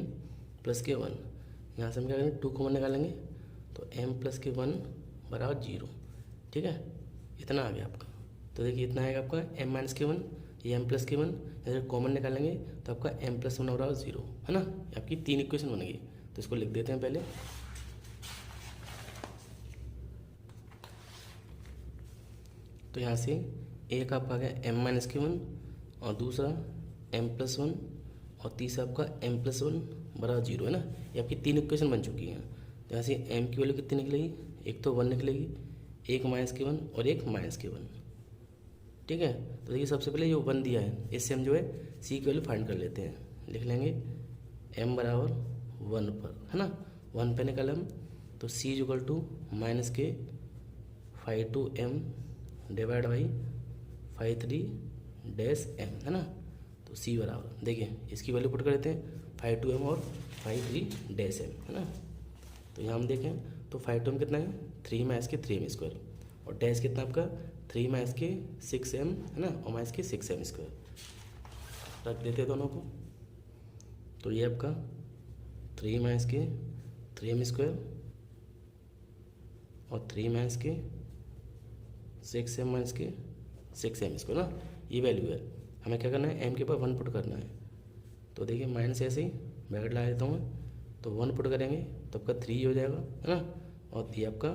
S1: प्लस के 1, यहाँ से हम क्या करेंगे 2 कॉमन निकालेंगे तो m प्लस के 1 बराबर 0, ठीक है। इतना आ गया आपका। तो देखिए इतना आएगा आपका m - के 1, ये m प्लस के 1, जैसे कॉमन निकालेंगे तो आपका m प्लस 1 बराबर 0 है ना। आपकी 3 इक्वेशन बनेगी। तो इसको लिख देते हैं पहले। तो यहाँ से एक आपका आ गया m - के 1 और दूसरा m प्लस 1 और तीसरा आपका m प्लस 1 बराबर 0 है ना। ये आपकी 3 इक्वेशन बन चुकी हैं। तो यहाँ से m की वैल्यू कितनी निकलेगी, एक तो 1 निकलेगी, एक - के 1 और एक - के 1, ठीक है। तो देखिए सबसे पहले जो 1 दिया है इससे हम जो है सी की वैल्यू फाइंड कर लेते हैं। लिख लेंगे m बराबर 1 पर, है ना, 1 पे निकाल हम, तो c इक्वल टू माइनस के 5/2m डिवाइड बाई 5/3 है ना। तो c बराबर देखिए इसकी वैल्यू पुट कर देते हैं 5/2m और 5/3 है ना। तो यहाँ हम देखें तो 5/2m कितना है 3 माइनस के 3m² और डैश कितना आपका 3 माइनस के 6m है ना, और माइनस के 6m² रख देते हैं दोनों को। तो ये आपका 3 माइनस के 3m² और 3 माइनस के 6m माइनस के 6m² ना, ये वैल्यू है। हमें क्या करना है m के ऊपर 1 पुट करना है। तो देखिए माइनस ऐसे ही ब्रैकेट लगा देता हूँ मैं, तो 1 पुट करेंगे तो आपका 3 हो जाएगा, है ना, और ये आपका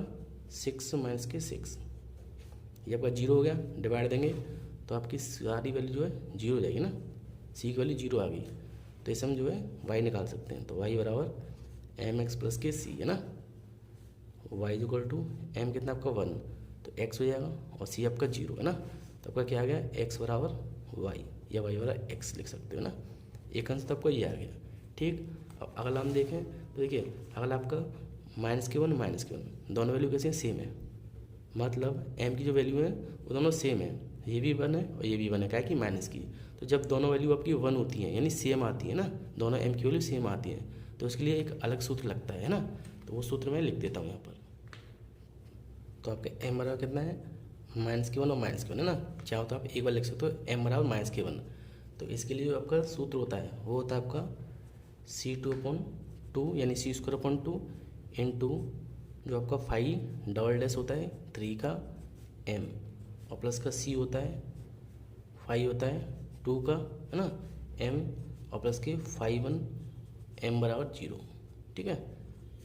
S1: 6 माइनस के 6, ये आपका 0 हो गया। डिवाइड देंगे तो आपकी सारी वैल्यू जो है 0 हो जाएगी ना, सी की वैल्यू 0 आ गई। तो इसे हम जो है y निकाल सकते हैं। तो y बराबर mx प्लस के c, है ना। y इक्वल टू m कितना आपका 1, तो x हो जाएगा और c आपका 0, है ना। तो आपका क्या आ गया x बराबर y या y बराबर x लिख सकते हो ना। एक अंश तो आपका ये आ गया, ठीक। अब अगला हम देखें तो देखिए अगला आपका -1 दोनों वैल्यू कैसे हैं सेम है, मतलब m की जो वैल्यू है वो दोनों सेम है, ये भी 1 है और ये भी 1 है, क्या है कि माइनस की। तो जब दोनों वैल्यू आपकी 1 होती हैं यानी सेम आती है ना, दोनों m की वैल्यू सेम आती है, तो उसके लिए एक अलग सूत्र लगता है ना। तो वो सूत्र मैं लिख देता हूँ यहाँ पर। तो आपका m बराबर कितना है -1 और -1 है ना, चाहो तो आप एक बार लिख सकते हो m बराबर -1। तो इसके लिए जो आपका सूत्र होता है वो होता है आपका C2/2 यानी C²/2 इंटू जो आपका 5 होता है 3 का m और प्लस का c होता है 5 होता है 2 का, है ना, m और प्लस के 5/1 m बराबर 0, ठीक है।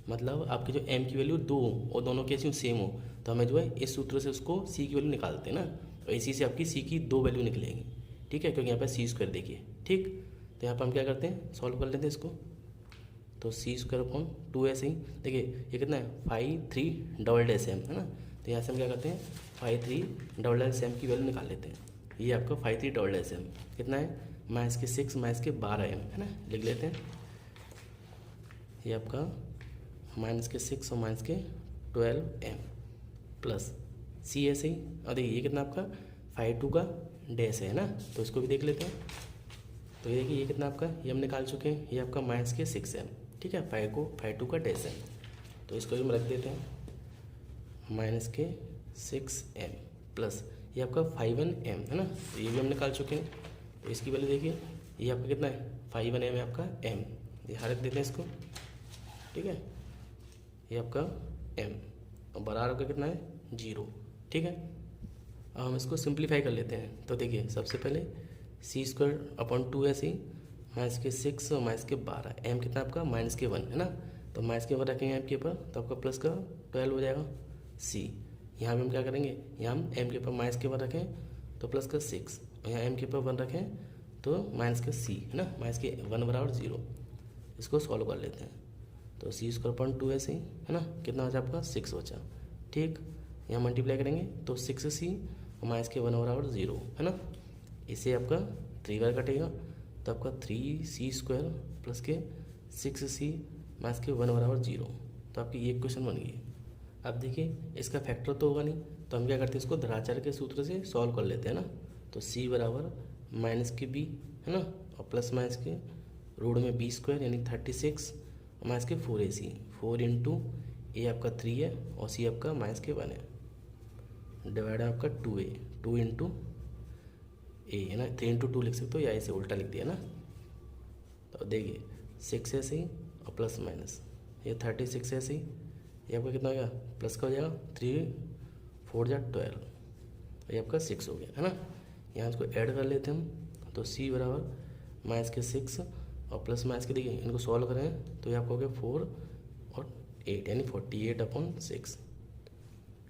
S1: मतलब आपके जो m की वैल्यू 2 और दोनों कैसी सेम हो, तो हमें जो है इस सूत्र से उसको c की वैल्यू निकालते हैं ना, और इसी से आपकी c की 2 वैल्यू निकलेंगी, ठीक है, क्योंकि यहाँ पर c² देखिए, ठीक। तो यहाँ पर हम क्या करते हैं सॉल्व कर लेते हैं इसको। तो C²/2 ऐसे ही देखिए ये कितना है 5/3 है ना। तो यहाँ से हम क्या करते हैं 5/3 की वैल्यू निकाल लेते हैं। ये आपका 5/3 कितना है माइनस के 6 माइनस के 12m, है ना, लिख लेते हैं। ये आपका माइनस के 6 और माइनस के 12m प्लस c ऐसे ही, और देखिए ये कितना आपका 5/2 का डैश है ना, तो इसको भी देख लेते हैं। तो ये देखिए ये कितना आपका ये हम निकाल चुके हैं, ये आपका माइनस के 6m, ठीक है, 5/2 का डैश है। तो इसको भी हम रख देते हैं माइनस के 6m प्लस ये आपका 5/1m, है ना, तो ये भी हम निकाल चुके हैं। तो इसकी वैल्यू देखिए ये आपका कितना है 5/1m है आपका m, यहाँ रख देते हैं इसको, ठीक है। ये आपका m और बराबर का कितना है 0, ठीक है। अब हम इसको सिंप्लीफाई कर लेते हैं। तो देखिए सबसे पहले C²/2 ऐसे ही माइनस के 6 और माइनस के 12, m कितना आपका -1 है ना, तो -1 रखेंगे m के ऊपर तो आपका प्लस का 12 हो जाएगा c। यहाँ भी हम क्या करेंगे, यहाँ हम m के ऊपर -1 रखें तो प्लस का 6, और यहाँ m के ऊपर 1 रखें तो माइनस का c, है ना, -1 बराबर 0। इसको सॉल्व कर लेते हैं। तो C²/2 ऐसे ही, है ना, कितना बचा आपका 6 बचा, ठीक। यहाँ मल्टीप्लाई करेंगे तो 6c और -1 बराबर 0, है ना। इससे आपका 3 बार कटेगा तो आपका 3c² प्लस के 6c -1 बराबर 0। तो आपकी ये क्वेश्चन बन गई। अब देखिए इसका फैक्टर तो होगा नहीं, तो हम क्या करते हैं इसको द्विघात के सूत्र से सॉल्व कर लेते हैं ना। तो c बराबर -b, है ना, और प्लस माइनस के रूट में b² यानी 36 और माइनस के 4ac, 4 इंटू a आपका 3 है और c आपका -1 है, डिवाइड है आपका 2a, 2 इंटू ए, है ना, 3 इंटू 2 लिख सकते हो या ऐसे उल्टा लिख दिया ना। तो देखिए 6 ऐसे ही और प्लस माइनस ये 36 ऐसे ही, ये आपका कितना हो गया प्लस का हो जाएगा 3 4 12, ये आपका 6 हो गया, है ना। यहाँ इसको ऐड कर लेते हैं हम। तो c बराबर माइनस के 6 और प्लस माइनस के देखिए इनको सॉल्व करें तो ये आपको हो गया 4 और 8 यानी 48/6।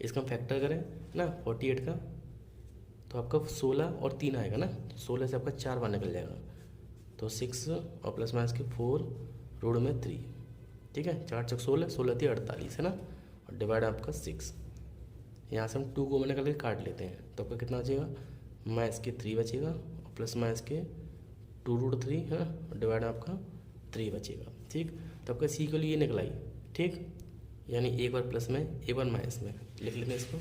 S1: इसका हम फैक्टर करें ना 48 का तो आपका 16 और 3 आएगा ना, 16 से आपका 4 बार निकल जाएगा। तो 6 और प्लस माइनस के 4 रूट में 3, ठीक है, 4 6 16, 16 3 48, है ना, और डिवाइड आपका 6। यहाँ से हम 2 को निकल के काट लेते हैं तो आपका कितना बचेगा माइनस के 3 बचेगा और प्लस माइनस के 2√3 है ना, डिवाइड आपका 3 बचेगा। ठीक, तो आपका सी के लिए ये निकलाई। ठीक, यानी एक बार प्लस में एक बार माइनस में लिख लेते हैं इसको।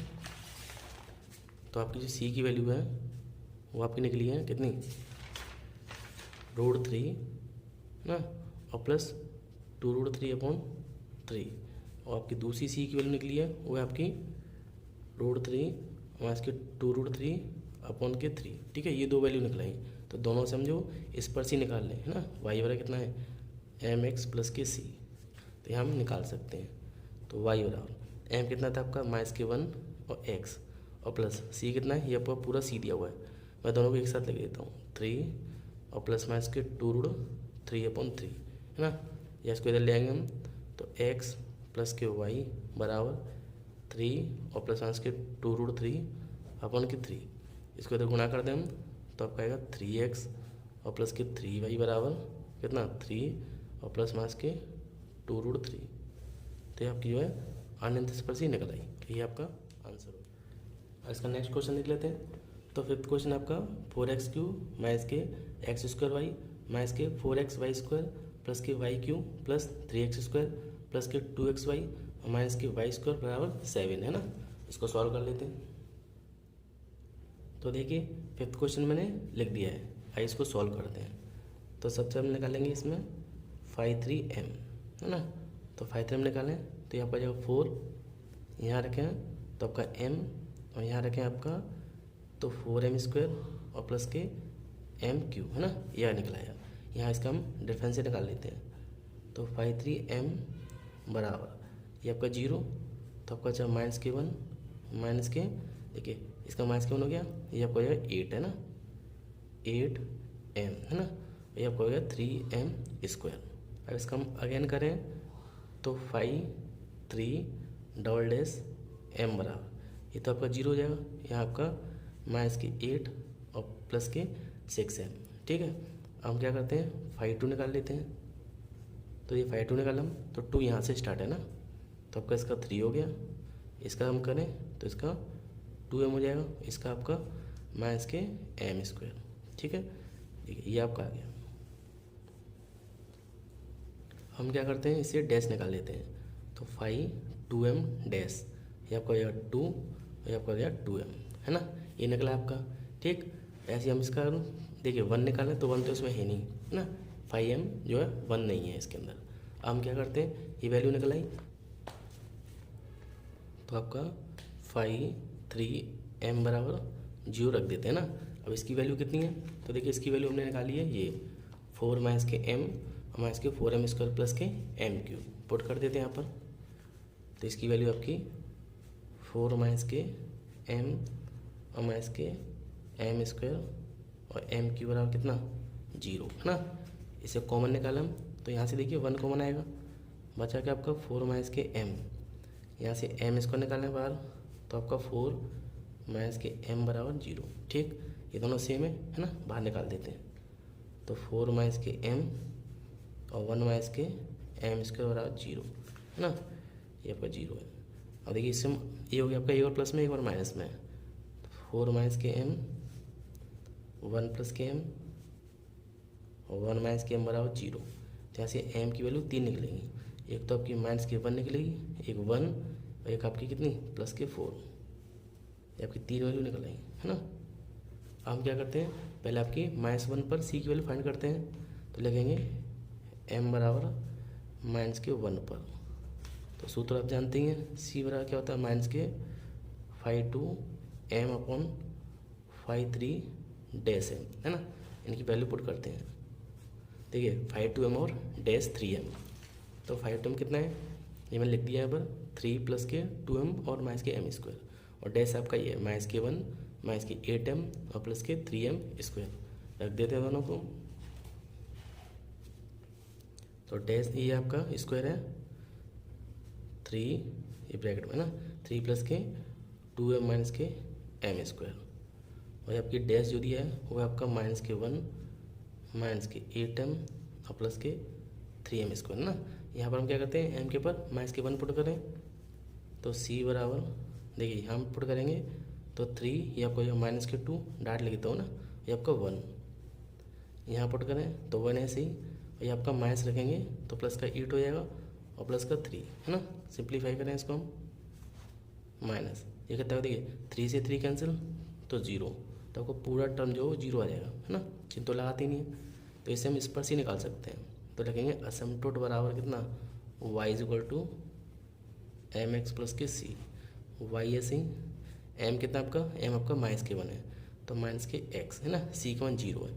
S1: तो आपकी जो सी की वैल्यू है वो आपकी निकली है कितनी, √3 ना, और प्लस 2√3/3। और आपकी दूसरी सी की वैल्यू निकली है वो है आपकी √3 माइनस के 2√3/3। ठीक है, ये दो वैल्यू निकलाई। तो दोनों से हम जो इस पर सी निकाल लें, है ना, वाई बराबर कितना है mx प्लस के सी, तो यहाँ हम निकाल सकते हैं। तो y बराबर m कितना था आपका माइनस के 1 और x और प्लस c कितना है, ये आपका पूरा c दिया हुआ है, मैं दोनों को एक साथ लिख देता हूँ 3 और प्लस माइनस के 2√3/3 है ना, या इसको इधर ले आएंगे हम तो x प्लस के y बराबर 3 और प्लस माइनस के 2√3/3। इसको इधर गुणा कर दें हम तो आपका आएगा 3x और प्लस के 3y बराबर कितना 3 और प्लस माइनस के 2√3। तो ये आपकी जो है अनंत स्पर्शी निकल आई। तो ये आपका आंसर होगा। इसका नेक्स्ट क्वेश्चन लिख लेते हैं। तो फिफ्थ क्वेश्चन आपका 4x³ माइनस के x² माइनस के 4xy² प्लस के y³ प्लस 3x² प्लस के 2xy और माइनस के y² बराबर 7 है ना। इसको सॉल्व कर लेते हैं। तो देखिए फिफ्थ क्वेश्चन मैंने लिख दिया है, आइए इसको सॉल्व करते हैं। तो सबसे हम निकालेंगे इसमें 5×3m है ना। तो 5×3m निकालें तो यहाँ पर जाएगा 4, यहाँ रखें तो आपका m और यहाँ रखें आपका तो 4m² और प्लस के m³ है ना, यह निकलाया। यहाँ इसका हम डिफरेंस से निकाल लेते हैं। तो 5×3m बराबर ये आपका 0, तो आपका चाहे माइनस के 1 माइनस के, देखिए इसका माइनस के 1 हो गया, ये आपका हो जाएगा 8 है ना, 8m है ना, ये आपको हो गया 3m²। अब इसका हम अगेन करें तो 5×3m बराबर ये तो आपका 0 हो जाएगा, यहाँ आपका माइनस के 8 और प्लस के 6m। ठीक है, अब हम क्या करते हैं 5×2 निकाल लेते हैं। तो ये 5×2 निकाला हम तो 2 यहाँ से स्टार्ट है ना, तो आपका इसका 3 हो गया, इसका हम करें तो इसका 2m हो जाएगा, इसका आपका माइनस के m²। ठीक है, देखिए ये आपका आ गया। हम क्या करते हैं इसे डैश निकाल लेते हैं। तो 5×2m डैश, ये आपका हो जाएगा 2 और ये आपका हो जाएगा 2m है ना, ये निकला आपका। ठीक, ऐसे हम इसका देखिए 1 निकालें तो 1 तो इसमें है नहीं है ना, 5m जो है 1 नहीं है इसके अंदर। अब हम क्या करते हैं ये वैल्यू निकल आई तो आपका 5×3m बराबर 0 रख देते हैं ना। अब इसकी वैल्यू कितनी है तो देखिए इसकी वैल्यू हमने निकाली है ये 4 माइनस के m और माइनस के 4m² प्लस के m³ पुट कर देते हैं यहाँ पर। तो इसकी वैल्यू आपकी 4 माइनस के m और माइनस के m² और m³ बराबर कितना 0 है ना। इसे कॉमन निकाला हम तो यहाँ से देखिए 1 कॉमन आएगा, बचा क्या आपका 4 माइनस के m, यहाँ से m² निकालने बाहर तो आपका 4 माइनस के m बराबर 0। ठीक, ये दोनों सेम है ना, बाहर निकाल देते हैं। तो 4 माइनस के m और 1 माइनस के m² बराबर 0 है ना, ये आपका 0 है। और देखिए इससे ये हो गया आपका एक बार प्लस में एक बार माइनस में, तो 4 माइनस के m 1 प्लस के m और 1 माइनस के m बराबर 0। तो यहाँ से m की वैल्यू 3 निकलेगी, एक तो आपकी माइनस के 1 निकलेगी, एक 1 और एक आपकी कितनी प्लस के 4, ये आपकी 3 वैल्यू निकल आई है ना। अब हम क्या करते हैं पहले आपकी -1 पर c की वैल्यू फाइंड करते हैं। तो लिखेंगे m बराबर माइनस के 1 पर। तो सूत्र आप जानते ही हैं, c बराबर क्या होता है माइनस के 5×2m/5×3m है ना, इनकी वैल्यू पुट करते हैं। देखिए 5×2m और -3m, तो 5×2m कितना है ये मैंने लिख दिया है यहाँ पर 3 प्लस के 2m और माइनस के m² और डैश आपका ये माइनस के 1 माइनस के 8m और प्लस के 3m² रख देते हैं दोनों को। तो डैश ये आपका स्क्वायर है 3 ये ब्रैकेट में ना 3 प्लस के 2m माइनस के m² और आपकी डैश जो दिया है वो आपका माइनस के 1 माइनस के 8m और प्लस के 3m² ना। यहाँ पर हम क्या करते हैं m के ऊपर माइनस के 1 पुट करें तो c बराबर देखिए यहाँ हम पुट करेंगे तो 3 ये आपका जो माइनस के 2 डाट लिखता हूँ ना, ये आपका 1 यहाँ पुट करें तो 1 ऐसे ही, ये आपका माइनस रखेंगे तो प्लस का 8 हो जाएगा और प्लस का 3 है ना। सिंप्लीफाई करें इसको हम, माइनस ये कितना हो, देखिए 3 से 3 कैंसिल तो 0, तो आपको पूरा टर्म जो 0 आ जाएगा है ना, चिन्ह तो लगाते ही नहीं है। तो इससे हम इस पर सी निकाल सकते हैं, तो लिखेंगे असिम्प्टोट बराबर कितना, y is equal to M x plus के सी, वाई ऐसे ही, एम कितना आपका, एम आपका माइनस के 1 है तो माइनस के x है ना, सी का 1 0 है,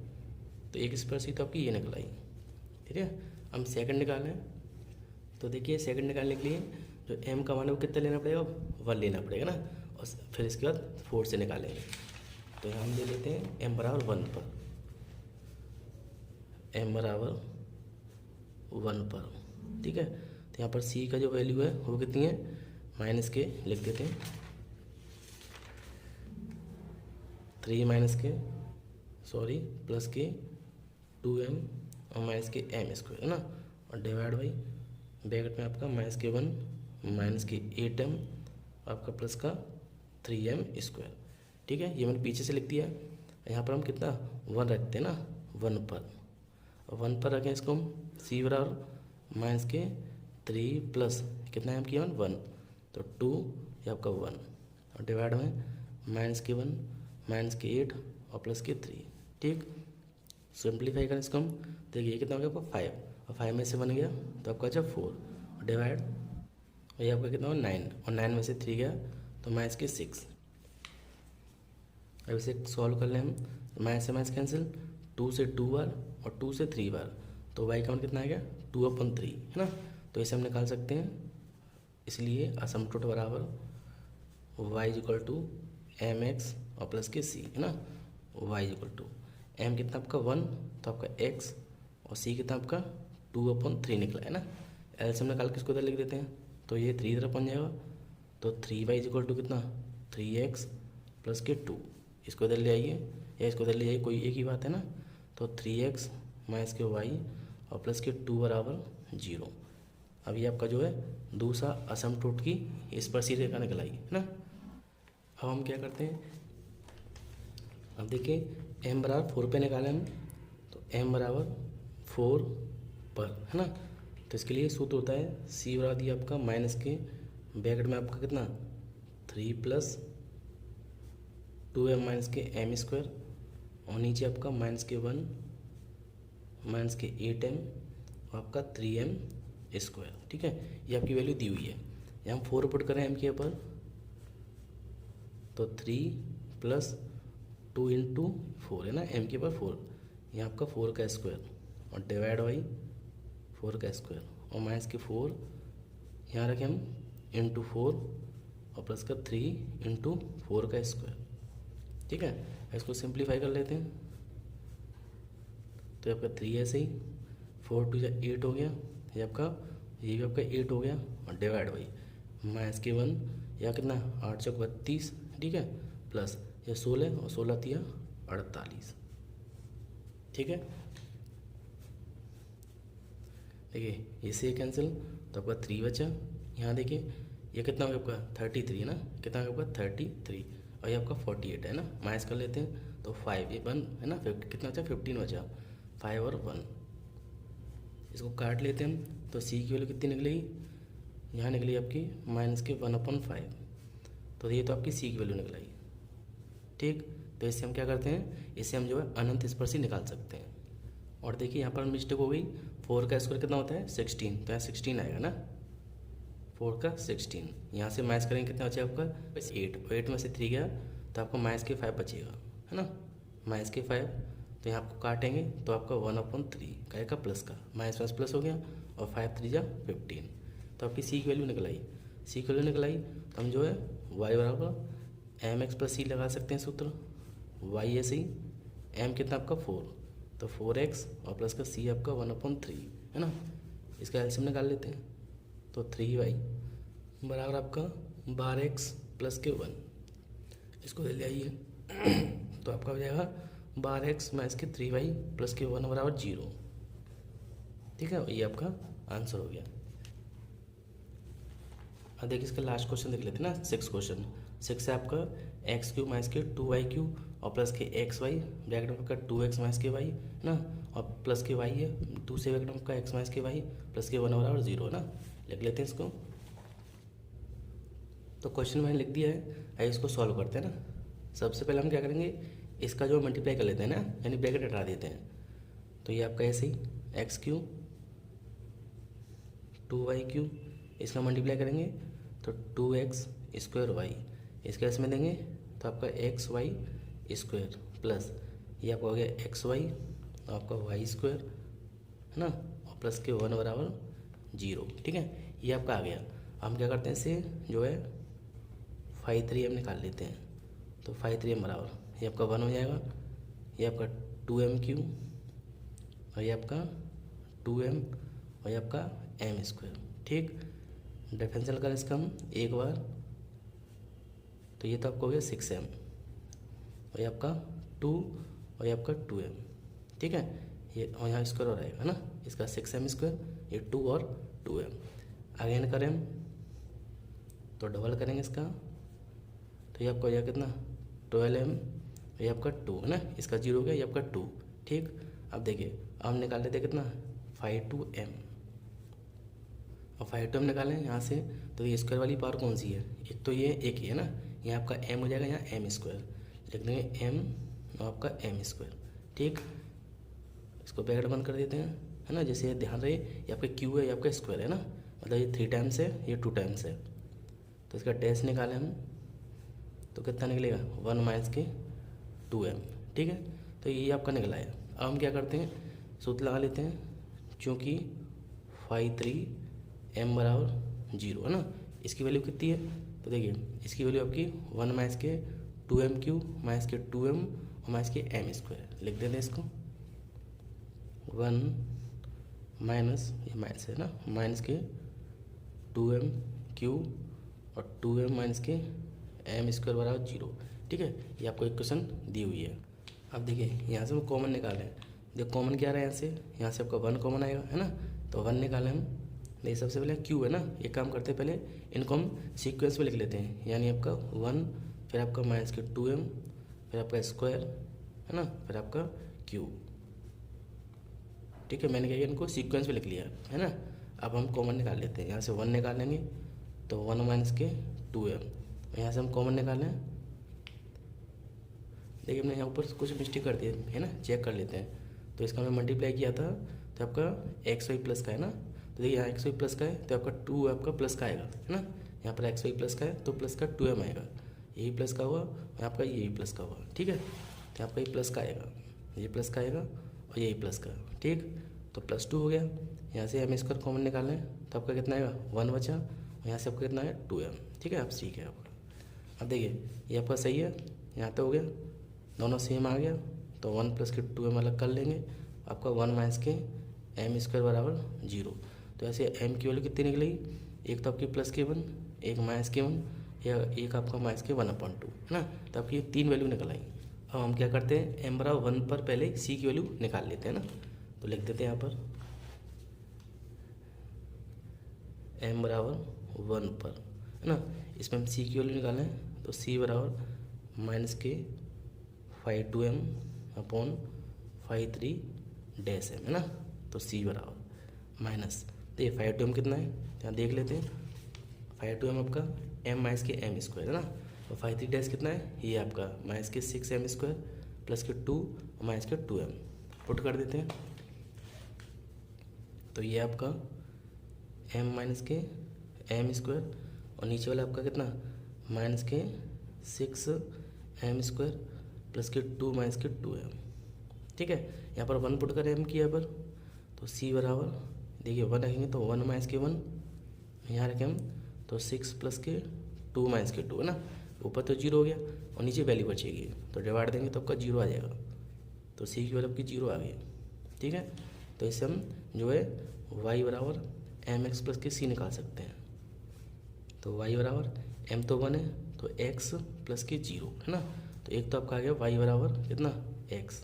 S1: तो एक इस पर सी तो आपकी ये निकल आई। ठीक है, हम सेकंड निकालें तो देखिए सेकंड निकालने के लिए जो m का मान है वो कितना लेना पड़ेगा, 1 लेना पड़ेगा ना, और फिर इसके बाद 4 से निकालेंगे। तो हम ले लेते हैं m बराबर 1 पर, m बराबर 1 पर। ठीक है, तो यहाँ पर c का जो वैल्यू है वो कितनी है, माइनस के लिख देते हैं, 3 माइनस के सॉरी प्लस के 2m और माइनस के m स्क्वायर है ना, और डिवाइड बाई ब्रैकेट में आपका माइनस के 1 माइनस के 8m आपका प्लस का 3m स्क्वायर। ठीक है, ये मैंने पीछे से लिख दिया। यहाँ पर हम कितना 1 रखते हैं ना, 1 पर, और 1 पर रखें इसको हम, c बराबर माइनस के 3 प्लस कितना है हम किया 1 तो 2 ये आपका 1 और डिवाइड में माइनस के 1 माइनस के 8 और प्लस के 3। ठीक, सिंप्लीफाई करें इसको हम, देखिए ये कितना हो गया आपका 5 और 5 में से 1 गया तो आपका अच्छा 4 और डिवाइड, और ये आपका कितना हो 9 और 9 में से 3 गया तो माइनस के 6। अब इसे सॉल्व कर लें हम, माइनस से माइनस कैंसिल, 2 से 2 बार और 2 से 3 बार, तो वाई काउंट कितना आ गया 2/3 है ना, तो इसे हम निकाल सकते हैं। इसलिए असिम्प्टोट बराबर y is equal to M x और प्लस के c है ना, y is equal to m कितना आपका 1 तो आपका x और c कितना आपका 2/3 निकला है ना। एलसीएम निकाल के इसको इधर लिख देते हैं तो ये 3 इधर बन जाएगा, तो 3y इज इक्वल टू कितना 3x प्लस के 2, इसको इधर ले आइए या इसको इधर ले आइए, कोई एक ही बात है ना। तो 3x माइनस के y और प्लस के 2 बराबर 0। अब ये आपका जो है दूसरा असिम्प्टोट की इस पर सी रेखा निकल आई है ना। अब हम क्या करते हैं, अब देखिए m बराबर 4 पे निकालें हम, तो m बराबर 4 पर है ना, तो इसके लिए सूत्र होता है c बराबर दिया आपका माइनस के ब्रैकेट में आपका कितना 3 प्लस 2m माइनस के m स्क्वायर और नीचे आपका माइनस के 1 माइनस के 8m और आपका 3m स्क्वायर। ठीक है, ये आपकी वैल्यू दी हुई है, यहाँ हम 4 पुट करें m के ऊपर तो 3 प्लस 2 इंटू 4 है ना, m के ऊपर 4, यहाँ आपका 4 का स्क्वायर और डिवाइड बाई 4 का स्क्वायर और माइनस के 4 यहाँ रखें हम इंटू 4 और प्लस का 3 इंटू 4 का स्क्वायर। ठीक है, इसको सिंप्लीफाई कर लेते हैं तो आपका 3 ऐसे ही 4 2 8 हो गया, ये आपका ये भी आपका 8 हो गया और डिवाइड बाई माइनस के 1 या कितना 8 चौक 32। ठीक है, प्लस ये 16 और 16 तिया 48। ठीक है, देखिए ये से कैंसिल तो आपका 3 बचा, यहाँ देखिए ये कितना हो गया आपका 33 है ना, कितना हो गया आपका 33 और ये आपका 48 है ना, माइनस कर लेते हैं तो 5 ये 1 है ना, कितना बचा 15 बचा, 5 और 1 इसको काट लेते हैं हम, तो सी की वैल्यू कितनी निकलेगी, यहाँ निकली आपकी माइनस के 1/5, तो ये तो आपकी सी की वैल्यू निकल आई। ठीक, तो इससे हम क्या करते हैं, इससे हम जो है अनंत स्पर्शी निकाल सकते हैं। और देखिए यहाँ पर मिस्टेक हो गई, 4 का स्क्वायर कितना होता है 16, तो यहाँ 16 आएगा ना, 4 का 16, यहाँ से माइनस करेंगे कितना बचेगा आपका 8, और 8 में से 3 गया तो आपको माइनस के 5 बचेगा है ना, माइनस के 5, तो यहाँ आपको काटेंगे तो आपका 1/3 का का प्लस का माइनस माइनस प्लस हो गया और 5 3 जा 15, तो आपकी सी की वैल्यू निकल आई। सी की वैल्यू निकल आई तो हम जो है y बराबर एम एक्स प्लस सी लगा सकते हैं सूत्र, y ऐसे ही m कितना आपका 4 तो 4x और प्लस का c आपका 1/3 है ना, इसका एलसीएम निकाल लेते हैं तो 3y बराबर आपका 12x प्लस के 1, इसको ले आइए तो आपका हो जाएगा 12x माइनस के 3y प्लस के 1 बराबर 0। ठीक है, ये आपका आंसर हो गया। अब देखिए इसका लास्ट क्वेश्चन देख लेते हैं ना, 6 क्वेश्चन। 6 है आपका एक्स क्यू माइनस के 2y³ और प्लस के एक्स वाई ब्रैकेट में आपका 2x माइनस के वाई है ना, और प्लस के वाई है दूसरे ब्रैकेट में आपका x माइनस के वाई प्लस के 1 बराबर 0 है ना। लिख लेते हैं इसको। तो क्वेश्चन मैंने लिख दिया है, आइए इसको सॉल्व करते हैं ना। सबसे पहले हम क्या करेंगे, इसका जो मल्टीप्लाई कर लेते हैं ना, यानी ब्रैकेट हटा देते हैं। तो ये आपका ऐसे ही x³ 2y³, इसका मल्टीप्लाई करेंगे तो 2x² y, इसका इसमें देंगे तो आपका xy² प्लस ये आपका हो गया xy और आपका y² है ना, और प्लस के 1 बराबर 0। ठीक है, ये आपका आ गया। हम क्या करते हैं, इसे जो है 5×3m निकाल लेते हैं। तो 5×3m बराबर ये आपका 1 हो जाएगा, ये आपका 2m³ और ये आपका 2m और ये आपका m²। ठीक, डिफरेंशियल कर इसका हम एक बार, तो ये तो आपको हो गया 6m और ये आपका 2 और ये आपका 2m। ठीक है, ये और यहाँ स्क्वायर हो रहेगा ना, इसका 6m², ये 2 और 2m। अगेन करें तो डबल करेंगे इसका, तो ये आपका हो जाएगा कितना 12m, ये आपका 2 है ना, इसका 0 हो गया, ये आपका 2। ठीक, अब देखिए हम निकाल लेते हैं कितना 5×2m, और 5×2m निकालें यहाँ से, तो ये स्क्वायर वाली पावर कौन सी है, एक तो ये एक ही है ना, यहाँ आपका m हो जाएगा, यहाँ m², लिख देंगे m और आपका m²। ठीक, इसको ब्रैकेट बंद कर देते हैं है ना। जैसे ये ध्यान रहे, ये आपका q है, ये आपका स्क्वायर है ना, मतलब ये 3 टाइम्स है, ये 2 टाइम्स है। तो इसका डैश निकालें हम तो कितना निकलेगा 1 माइनस के 2m। ठीक है, तो ये आपका निकला है। अब हम क्या करते हैं, सूत्र लगा लेते हैं, चूँकि 5×3m बराबर 0 है ना, इसकी वैल्यू कितनी है, तो देखिए इसकी वैल्यू आपकी 1 माइनस के 2m³ माइनस के 2m और माइनस के m²। लिख देते हैं इसको 1 माइनस, ये माइनस है ना, माइनस के 2m³ और 2m माइनस के m² बराबर 0। ठीक है, ये आपको इक्वेशन दी हुई है। अब देखिए यहाँ से हम कॉमन निकालें, देखो कॉमन क्या रहा है, यहाँ से आपका 1 कॉमन आएगा है ना, तो 1 निकालें हम। देखिए सबसे पहले q है ना, एक काम करते हैं, पहले इनको हम सीक्वेंस में लिख लेते हैं, यानी आपका 1 फिर आपका माइनस के 2m फिर आपका स्क्वायर है ना, फिर आपका q। ठीक है, मैंने क्या किया, इनको सीक्वेंस में लिख लिया है ना। अब हम कॉमन निकाल लेते हैं, यहाँ से 1 निकालेंगे तो 1 माइनस के 2m, यहाँ से हम कॉमन निकालें। देखिए हमने यहाँ ऊपर कुछ मिस्टेक कर दी है ना, चेक कर लेते हैं। तो इसका हमने मल्टीप्लाई किया था तो आपका xy प्लस का है ना, तो देखिए यहाँ xy प्लस का है तो आपका 2 आपका प्लस का आएगा है ना, यहाँ पर xy प्लस का है तो प्लस का 2m आएगा, यही प्लस का हुआ और आपका यही प्लस का हुआ। ठीक है, तो आपका ये प्लस का आएगा, ये प्लस का आएगा और यही प्लस का। ठीक, तो +2 हो गया। यहाँ से m² कॉमन निकालें तो आपका कितना आएगा 1 बचा, और यहाँ से आपका कितना है 2m। ठीक है, आप ठीक है आपका। अब देखिए ये आपका सही है, यहाँ तो हो गया, दोनों सेम आ गया, तो 1 प्लस के 2m अलग कर लेंगे, आपका 1 माइनस के m² बराबर 0। तो ऐसे m की वैल्यू कितनी निकलेगी, एक तो आपकी प्लस के 1, एक माइनस के 1, या एक आपका माइनस के 1/2 है ना। तो आपकी 3 वैल्यू निकल आई। अब हम क्या करते हैं, m बराबर 1 पर पहले c की वैल्यू निकाल लेते हैं ना, तो लिख देते हैं यहाँ पर m बराबर 1 पर है ना, इसमें हम c की वैल्यू निकालें तो c बराबर माइनस के 5×2m अपॉन 5×3 है ना, तो c बराबर माइनस, तो ये 5×2m कितना है, यहाँ देख लेते हैं। 5×2m आपका m माइनस के m² है ना, तो 5×3 कितना है, ये आपका माइनस के 6m² प्लस के 2 और माइनस के 2m पुट कर देते हैं। तो ये आपका m माइनस के m² और नीचे वाला आपका कितना माइनस के 6m² प्लस के 2 माइनस के 2m। ठीक है, यहाँ पर 1 पुट करें m की, यहाँ पर तो c बराबर देखिए 1 रखेंगे तो 1 माइनस के 1, यहाँ रखें हम तो 6 प्लस के 2 माइनस के 2 है ना, ऊपर तो 0 हो गया और नीचे वैल्यू बचेगी, तो डिवाइड देंगे तो आपका 0 आ जाएगा, तो c की वैल्यू आपकी 0 आ गई। ठीक है, तो इससे हम जो है y बराबर mx प्लस के c निकाल सकते हैं। तो y बराबर m तो 1 है तो x प्लस के 0 है ना, तो एक तो आपका आ गया y बराबर कितना x।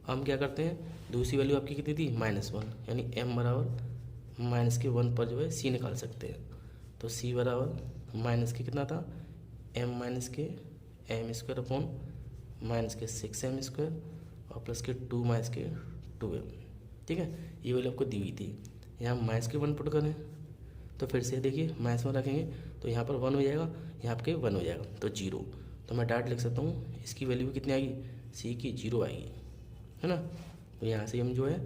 S1: हम क्या करते हैं, दूसरी वैल्यू आपकी कितनी थी -1, यानी m बराबर माइनस के 1 पर जो है c निकाल सकते हैं। तो c बराबर माइनस के कितना था एम माइनस के एम स्क्वायर अपॉन माइनस के 6m स्क्वायर और प्लस के 2 माइनस के 2m। ठीक है, ये वैल्यू आपको दी हुई थी। यहाँ माइनस के 1 पुट करें तो फिर से देखिए माइनस में रखेंगे तो यहाँ पर 1 हो जाएगा, यहाँ आपके 1 हो जाएगा तो 0। तो मैं डायरेक्ट लिख सकता हूँ इसकी वैल्यू कितनी आएगी, सी की 0 आएगी, है ना। तो यहाँ से हम जो है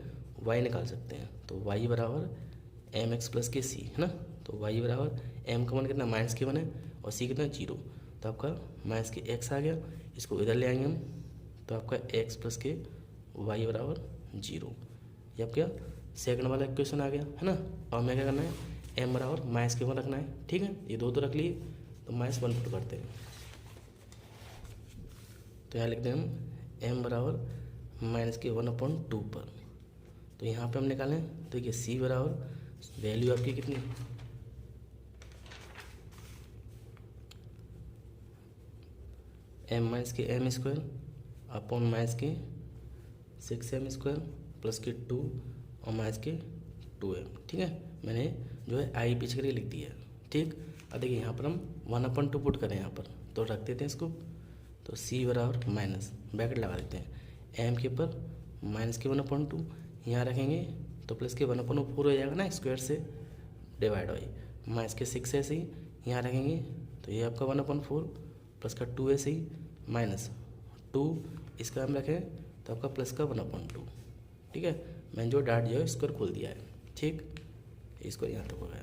S1: y निकाल सकते हैं। तो y बराबर एम एक्स प्लस के सी, है ना। तो y बराबर m का मान कितना माइनस के 1 है और c कितना 0। तो आपका माइनस के x आ गया, इसको इधर ले आएंगे हम तो आपका x प्लस के y बराबर 0। ये आपका सेकंड वाला इक्वेशन आ गया, है ना। और हमें क्या करना है, m बराबर माइनस के 1 रखना है। ठीक है, ये दो तो रख लिए तो माइनस 1 पुट करते हैं। तो यहाँ लिखते हैं हम m बराबर माइनस के 1/2 पर। तो यहाँ पे हम निकालें तो देखिए c बराबर वैल्यू आपकी कितनी, m माइनस के m स्क्वायर अपॉन माइनस के 6m स्क्वायर प्लस के 2 और माइनस के 2m। ठीक है, मैंने जो है आई पीछे करके लिख दिया। ठीक, अब देखिए यहाँ पर हम 1/2 पुट करें यहाँ पर तो रख देते हैं इसको। तो c बराबर माइनस ब्रैकेट लगा देते हैं, m के ऊपर माइनस के 1/2 यहाँ रखेंगे तो प्लस के 1/4 हो जाएगा ना, स्क्वायर से डिवाइड हो माइनस के 6 ऐसे ही यहाँ रखेंगे तो ये आपका 1/4 प्लस का 2 ऐसे ही माइनस 2 इसका हम रखें तो आपका प्लस का 1/2। ठीक है, मैंने जो डाट जो है स्क्वायर खोल दिया है। ठीक, इसको यहाँ तक हो गया।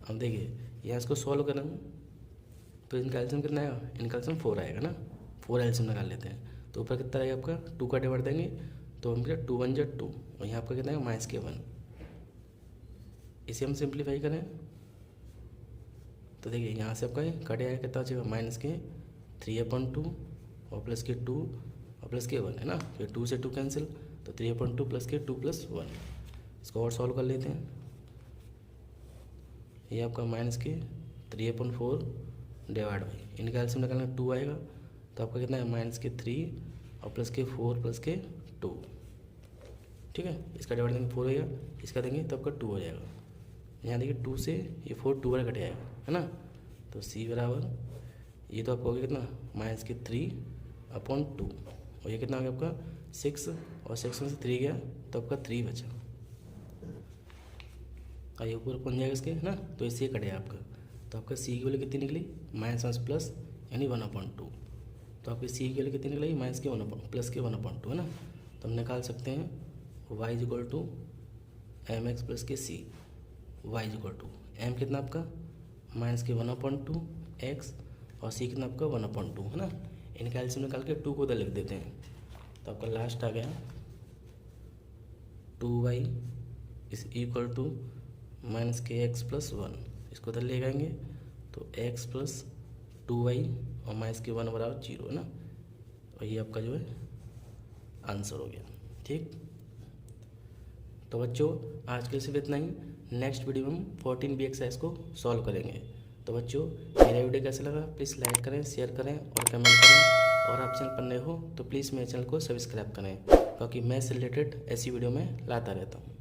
S1: अब देखिए यहाँ इसको सॉल्व करें तो इनका एलसीएम कितना आएगा, इनका एलसीएम 4 आएगा ना। 4 एलसीएम निकाल लेते हैं तो ऊपर कितना आएगा आपका 2 का डिवाइड देंगे तो हम क्या 2 1 जा 2 और यहाँ आपका कितना है माइनस के 1। इसे हम सिंप्लीफाई करें तो देखिए यहाँ से आपका कट आएगा कितना बचेगा माइनस के 3/2 और प्लस के 2 और प्लस के 1, है ना। फिर 2 से 2 कैंसिल तो 3/2 प्लस के 2 + 1। इसको और सॉल्व कर लेते हैं। ये आपका माइनस के 3/4 डिवाइड बाई इनका एलसीएम निकालना 2 आएगा तो आपका कितना है माइनस के 3 और प्लस के 4 प्लस के 2। ठीक है, इसका डिवाइड देंगे 4 हो जाएगा, इसका देंगे तो आपका 2 हो जाएगा। यहाँ देखिए 2 से ये 4 2 बार कट जाएगा, है ना। तो c बराबर ये तो आपका हो गया कितना माइनस के 3/2 और ये कितना हो गया आपका 6 और 6 में से 3 गया तो आपका 3 बचा। आइए ऊपर कौन जाएगा इसके, है ना। तो इससे कट गया आपका तो आपका c की वैल्यू कितनी निकली -1 प्लस यानी 1/2। तो आपकी c की वैल्यू कितनी निकली माइनस के 1 प्लस के 1/2, है ना। तो हम निकाल सकते हैं y = mx प्लस के c। y = m कितना आपका माइनस के 1/2 x और c कितना आपका 1/2, है ना। इनका एलसीएम निकाल के 2 को उधर लिख देते हैं तो आपका लास्ट आ गया 2y = माइनस के x + 1। इसको उधर ले जाएंगे तो x + 2y और माइनस के 1 बराबर 0, है ना। और ये आपका जो है आंसर हो गया। ठीक, तो बच्चों आज के लिए सिर्फ इतना ही। नेक्स्ट वीडियो में हम 14B एक्सरसाइज को सॉल्व करेंगे। तो बच्चों मेरा वीडियो कैसा लगा प्लीज़ लाइक करें, शेयर करें और कमेंट करें। और आप चैनल पर नए हो तो प्लीज़ मेरे चैनल को सब्सक्राइब करें क्योंकि मैं इससे रिलेटेड ऐसी वीडियो में लाता रहता हूँ।